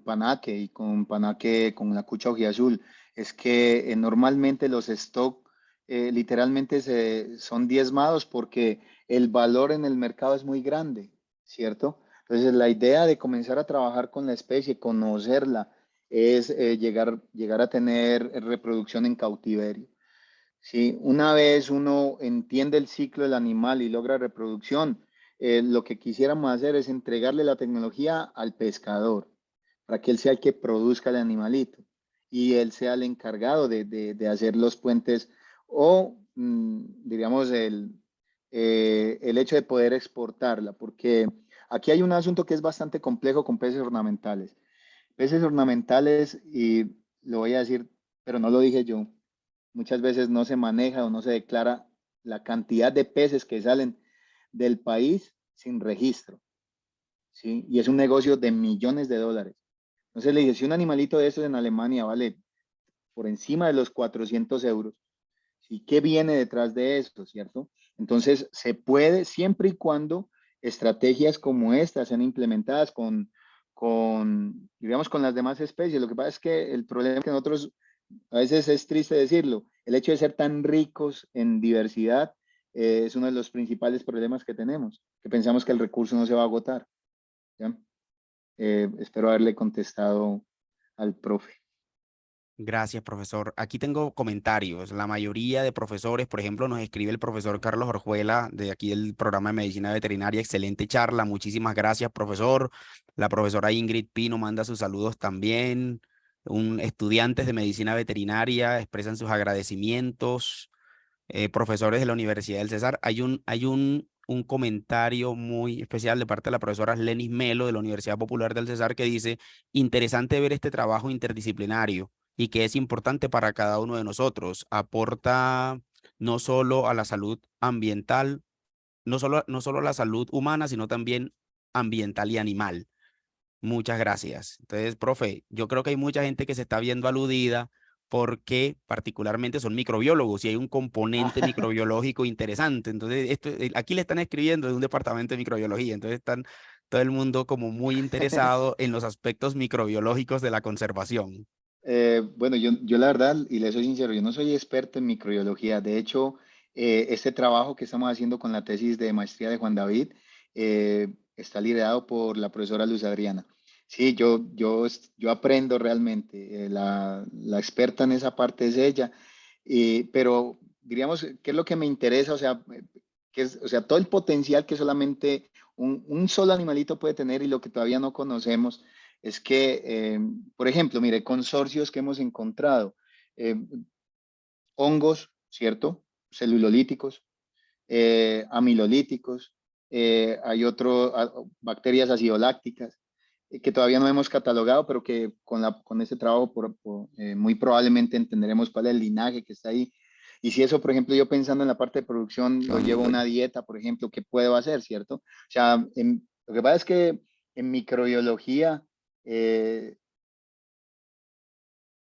Panaque y con Panaque, con la cucha azul, es que normalmente los stock literalmente son diezmados porque el valor en el mercado es muy grande, ¿cierto? Entonces la idea de comenzar a trabajar con la especie, conocerla, es llegar a tener reproducción en cautiverio. Sí, una vez uno entiende el ciclo del animal y logra reproducción, lo que quisiéramos hacer es entregarle la tecnología al pescador para que él sea el que produzca el animalito y él sea el encargado de hacer los puentes o, diríamos, el hecho de poder exportarla, porque aquí hay un asunto que es bastante complejo con peces ornamentales. Peces ornamentales, y lo voy a decir, pero no lo dije yo, muchas veces no se maneja o no se declara la cantidad de peces que salen del país sin registro, ¿sí? Y es un negocio de millones de dólares. Entonces le dije, si un animalito de estos en Alemania vale por encima de los 400 euros, ¿sí? ¿Qué viene detrás de eso, cierto? Entonces se puede siempre y cuando estrategias como estas sean implementadas digamos, con las demás especies. Lo que pasa es que el problema es que nosotros, a veces es triste decirlo, el hecho de ser tan ricos en diversidad es uno de los principales problemas que tenemos, que pensamos que el recurso no se va a agotar. ¿Ya? Espero haberle contestado al profe. Gracias, profesor. Aquí tengo comentarios. La mayoría de profesores, por ejemplo, nos escribe el profesor Carlos Orjuela de aquí del programa de medicina veterinaria. Excelente charla. Muchísimas gracias, profesor. La profesora Ingrid Pino manda sus saludos también. Estudiantes de medicina veterinaria expresan sus agradecimientos. Profesores de la Universidad del Cesar. Hay un comentario muy especial de parte de la profesora Lenis Melo de la Universidad Popular del Cesar que dice, interesante ver este trabajo interdisciplinario y que es importante para cada uno de nosotros. Aporta no solo a la salud ambiental, no solo a la salud humana, sino también ambiental y animal. Muchas gracias. Entonces, profe, yo creo que hay mucha gente que se está viendo aludida porque particularmente son microbiólogos y hay un componente microbiológico interesante. Entonces, aquí le están escribiendo de un departamento de microbiología, entonces están todo el mundo como muy interesado en los aspectos microbiológicos de la conservación. Bueno, yo la verdad, y le soy sincero, yo no soy experto en microbiología. De hecho, este trabajo que estamos haciendo con la tesis de maestría de Juan David está liderado por la profesora Luz Adriana. Sí, yo aprendo realmente. La experta en esa parte es ella. Pero diríamos, ¿qué es lo que me interesa? O sea, o sea, todo el potencial que solamente un solo animalito puede tener y lo que todavía no conocemos es que, por ejemplo, mire, consorcios que hemos encontrado, eh, hongos, ¿cierto? Celulolíticos, amilolíticos, hay bacterias acidolácticas que todavía no hemos catalogado, pero que con este trabajo muy probablemente entenderemos cuál es el linaje que está ahí. Y si eso, por ejemplo, yo pensando en la parte de producción, lo llevo a una dieta, por ejemplo, ¿qué puedo hacer, cierto? O sea, lo que pasa es que en microbiología eh,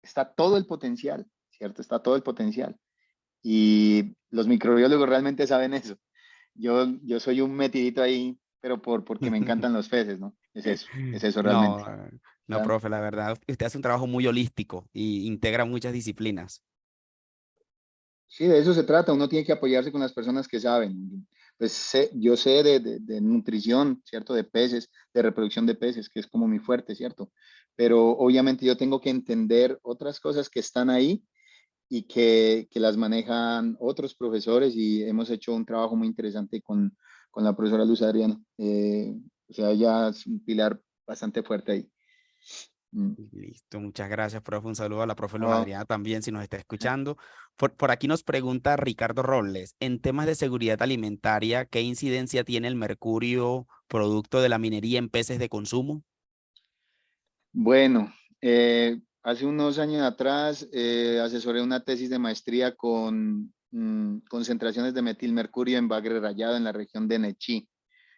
está todo el potencial, ¿cierto? Está todo el potencial. Y los microbiólogos realmente saben eso. Yo soy un metidito ahí, pero porque me encantan los peces, ¿no? Es eso realmente. No, no, ¿Ya? profe, la verdad, usted hace un trabajo muy holístico y integra muchas disciplinas. Sí, de eso se trata. Uno tiene que apoyarse con las personas que saben. Pues yo sé de nutrición, ¿cierto? De peces, de reproducción de peces, que es como mi fuerte, ¿cierto? Pero obviamente yo tengo que entender otras cosas que están ahí y que las manejan otros profesores y hemos hecho un trabajo muy interesante con la profesora Luz Adriana. O sea, ella es un pilar bastante fuerte ahí. Mm. Listo, muchas gracias, profe. Un saludo a la profe Luz No, Adriana también, si nos está escuchando. Por aquí nos pregunta Ricardo Robles, en temas de seguridad alimentaria, ¿qué incidencia tiene el mercurio producto de la minería en peces de consumo? bueno, hace unos años atrás asesoré una tesis de maestría con concentraciones de metilmercurio en bagre rayado en la región de Nechí,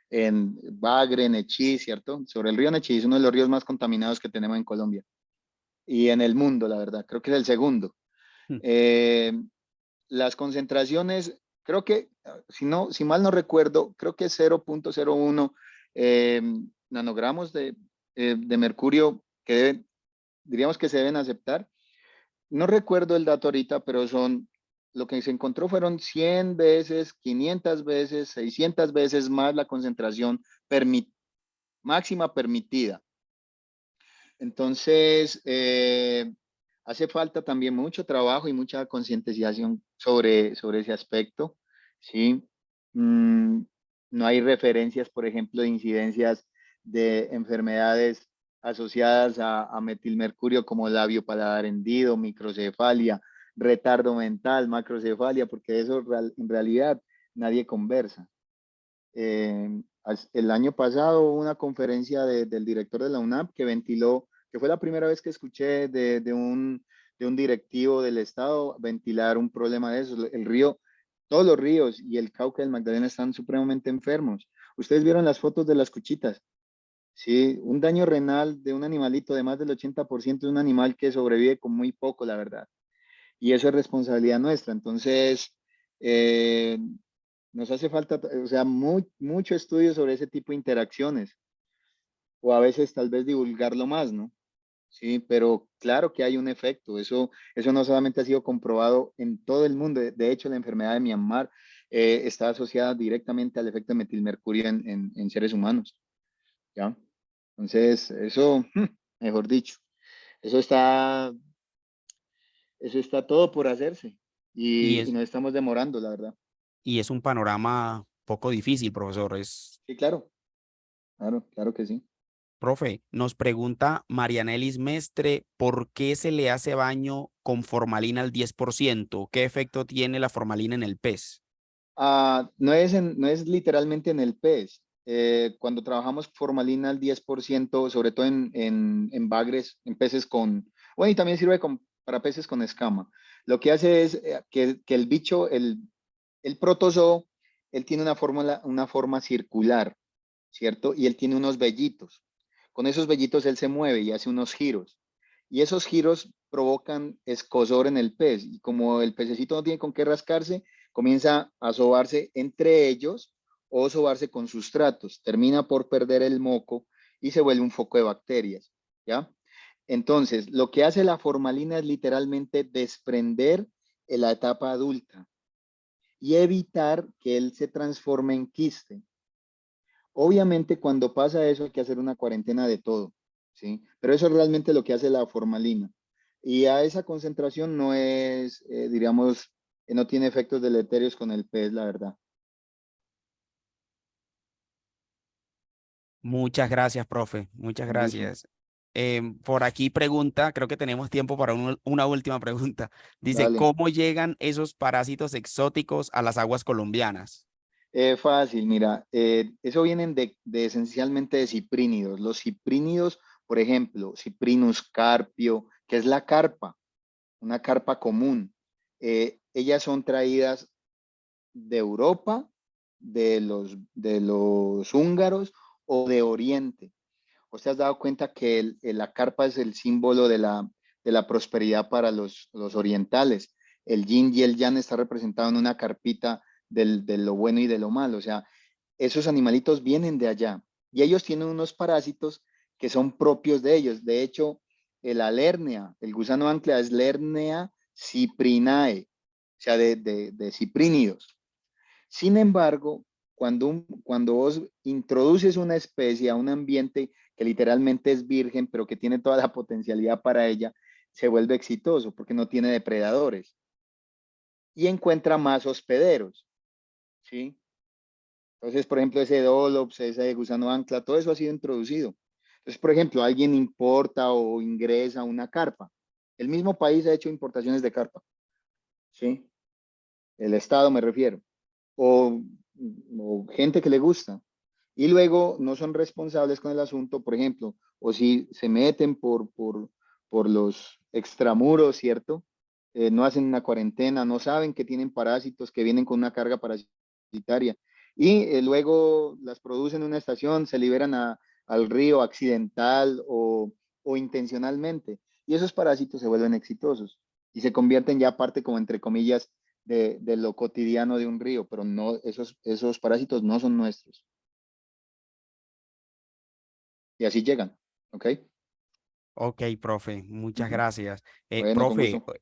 en Bagre, Nechí, ¿cierto? Sobre el río Nechí, es uno de los ríos más contaminados que tenemos en Colombia y en el mundo, la verdad, creo que es el segundo. Eh, las concentraciones, creo que, si, no, si mal no recuerdo, creo que 0.01 nanogramos de mercurio que diríamos que se deben aceptar. No recuerdo el dato ahorita, pero lo que se encontró fueron 100 veces, 500 veces, 600 veces más la concentración máxima permitida. Entonces, hace falta también mucho trabajo y mucha concientización sobre ese aspecto, ¿sí? Mm, no hay referencias, por ejemplo, de incidencias de enfermedades asociadas a metilmercurio como labio paladar hendido, microcefalia, retardo mental, macrocefalia, porque de eso en realidad nadie conversa. El año pasado hubo una conferencia del director de la UNAP que ventiló, que fue la primera vez que escuché de un directivo del Estado ventilar un problema de eso. El río, todos los ríos y el Cauca del Magdalena están supremamente enfermos. Ustedes vieron las fotos de las cuchitas. Sí, un daño renal de un animalito de más del 80% de un animal que sobrevive con muy poco, la verdad. Y eso es responsabilidad nuestra. Entonces, eh, nos hace falta, o sea, mucho estudio sobre ese tipo de interacciones, o a veces tal vez divulgarlo más, ¿no? Sí, pero claro que hay un efecto. Eso no solamente ha sido comprobado en todo el mundo. De hecho, la enfermedad de Myanmar está asociada directamente al efecto de metilmercurio en seres humanos, ¿ya? Entonces, eso, mejor dicho, eso está, eso está todo por hacerse Y y es, nos estamos demorando, la verdad. y es un panorama poco difícil, profesor. Sí, claro, claro, claro que sí. Profe, nos pregunta Marianelis Mestre, ¿por qué se le hace baño con formalina al 10%? ¿Qué efecto tiene la formalina en el pez? No es literalmente en el pez. Cuando trabajamos formalina al 10%, sobre todo en bagres, en peces con, bueno, y también sirve para peces con escama. Lo que hace es que el bicho, el protozoo, él tiene una forma circular, ¿cierto? Y él tiene unos vellitos. Con esos vellitos él se mueve y hace unos giros. Y esos giros provocan escozor en el pez. Y como el pececito no tiene con qué rascarse, comienza a sobarse entre ellos o sobarse con sustratos. Termina por perder el moco y se vuelve un foco de bacterias. ¿Ya? Entonces, lo que hace la formalina es literalmente desprender en la etapa adulta y evitar que él se transforme en quiste. Obviamente, cuando pasa eso, hay que hacer una cuarentena de todo, ¿sí? Pero eso es realmente lo que hace la formalina. Y a esa concentración no es, diríamos, no tiene efectos deleterios con el pez, la verdad. Muchas gracias, profe. Muchas Un gusto. gracias. Por aquí pregunta, creo que tenemos tiempo para una última pregunta. Dice, Dale. ¿cómo llegan esos parásitos exóticos a las aguas colombianas? Fácil, mira, eso vienen de esencialmente de ciprínidos. Los ciprínidos, por ejemplo, Ciprinus carpio, que es la carpa, una carpa común. Ellas son traídas de Europa, de los húngaros o de Oriente. ¿Os te has dado cuenta que la carpa es el símbolo de la prosperidad para los orientales? El yin y el yang está representado en una carpita de lo bueno y de lo malo. O sea, esos animalitos vienen de allá y ellos tienen unos parásitos que son propios de ellos. De hecho, el alernea, el gusano ancla es Lernea ciprinae, o sea, de ciprínidos. Sin embargo, cuando vos introduces una especie a un ambiente que literalmente es virgen, pero que tiene toda la potencialidad para ella, se vuelve exitoso porque no tiene depredadores y encuentra más hospederos, ¿sí? Entonces, por ejemplo, ese dolops, ese gusano ancla, todo eso ha sido introducido. Entonces, por ejemplo, alguien importa o ingresa una carpa. El mismo país ha hecho importaciones de carpa, ¿sí? El Estado me refiero. O, o gente que le gusta. Y luego no son responsables con el asunto, por ejemplo, o si se meten por los extramuros, ¿cierto? No hacen una cuarentena, no saben que tienen parásitos que vienen con una carga parasitaria y luego las producen en una estación, se liberan al río accidental o intencionalmente y esos parásitos se vuelven exitosos y se convierten ya parte como entre comillas de lo cotidiano de un río, pero no, esos parásitos no son nuestros. Y así llegan, ¿ok? Ok, profe, muchas gracias. Bueno, con Profe, gusto.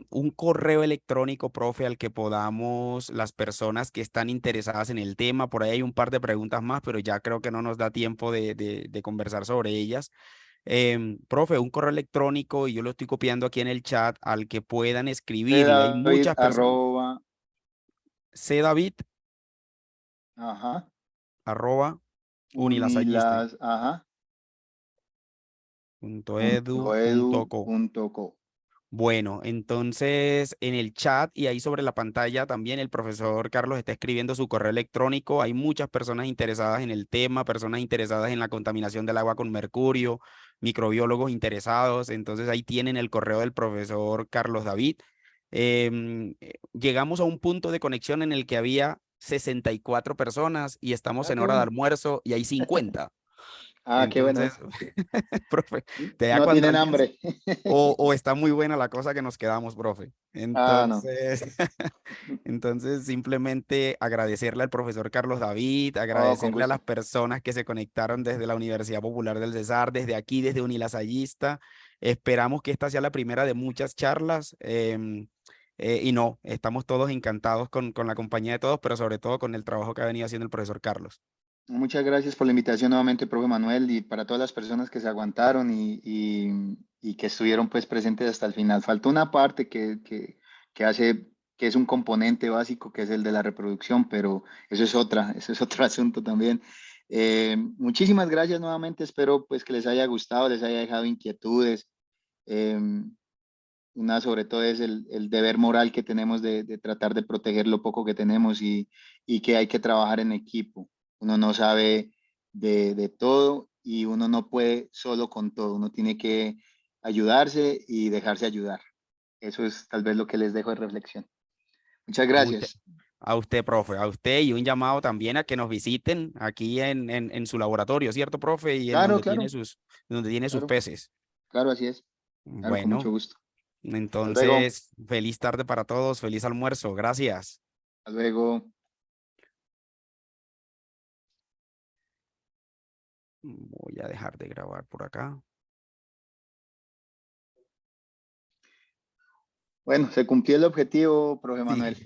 un correo electrónico, profe, al que podamos, las personas que están interesadas en el tema, por ahí hay un par de preguntas más, pero ya creo que no nos da tiempo de conversar sobre ellas. Profe, un correo electrónico, y yo lo estoy copiando aquí en el chat, al que puedan escribirle. Hay David, muchas personas. cdavid, ajá, arroba, unilasallista, unilas, ajá, punto punto edu, punto edu, co. punto co. Bueno, entonces en el chat y ahí sobre la pantalla también el profesor Carlos está escribiendo su correo electrónico. Hay muchas personas interesadas en el tema, personas interesadas en la contaminación del agua con mercurio, microbiólogos interesados. Entonces ahí tienen el correo del profesor Carlos David. Llegamos a un punto de conexión en el que había 64 personas y estamos Ah, en qué hora de bueno. almuerzo y hay 50. Ah, qué Entonces, bueno. profe, te da No cuando tienen alguien hambre. o está muy buena la cosa que nos quedamos, profe. Ah, no. Entonces, entonces simplemente agradecerle al profesor Carlos David, Oh, con agradecerle a las gusto. personas que se conectaron desde la Universidad Popular del Cesar, desde aquí, desde Unilasallista. Esperamos que esta sea la primera de muchas charlas. Y no, estamos todos encantados con la compañía de todos, pero sobre todo con el trabajo que ha venido haciendo el profesor Carlos. Muchas gracias por la invitación nuevamente, profe Manuel, y para todas las personas que se aguantaron y que estuvieron pues presentes hasta el final. Faltó una parte que hace, que es un componente básico, que es el de la reproducción, pero eso es otro asunto también. Muchísimas gracias nuevamente, espero pues que les haya gustado, les haya dejado inquietudes. Eh, una sobre todo es el deber moral que tenemos de tratar de proteger lo poco que tenemos y que hay que trabajar en equipo. Uno no sabe de todo y uno no puede solo con todo. Uno tiene que ayudarse y dejarse ayudar. Eso es tal vez lo que les dejo de reflexión. Muchas Mucha- gracias. A usted, profe, a usted y un llamado también a que nos visiten aquí en su laboratorio, ¿cierto, profe? Y en Claro, donde tiene sus claro, peces. claro, así es. Claro, con mucho Bueno, gusto. Hasta luego. entonces, feliz tarde para todos, feliz almuerzo, gracias. Hasta luego. Voy a dejar de grabar por acá. Bueno, se cumplió el objetivo, profe Sí. Manuel.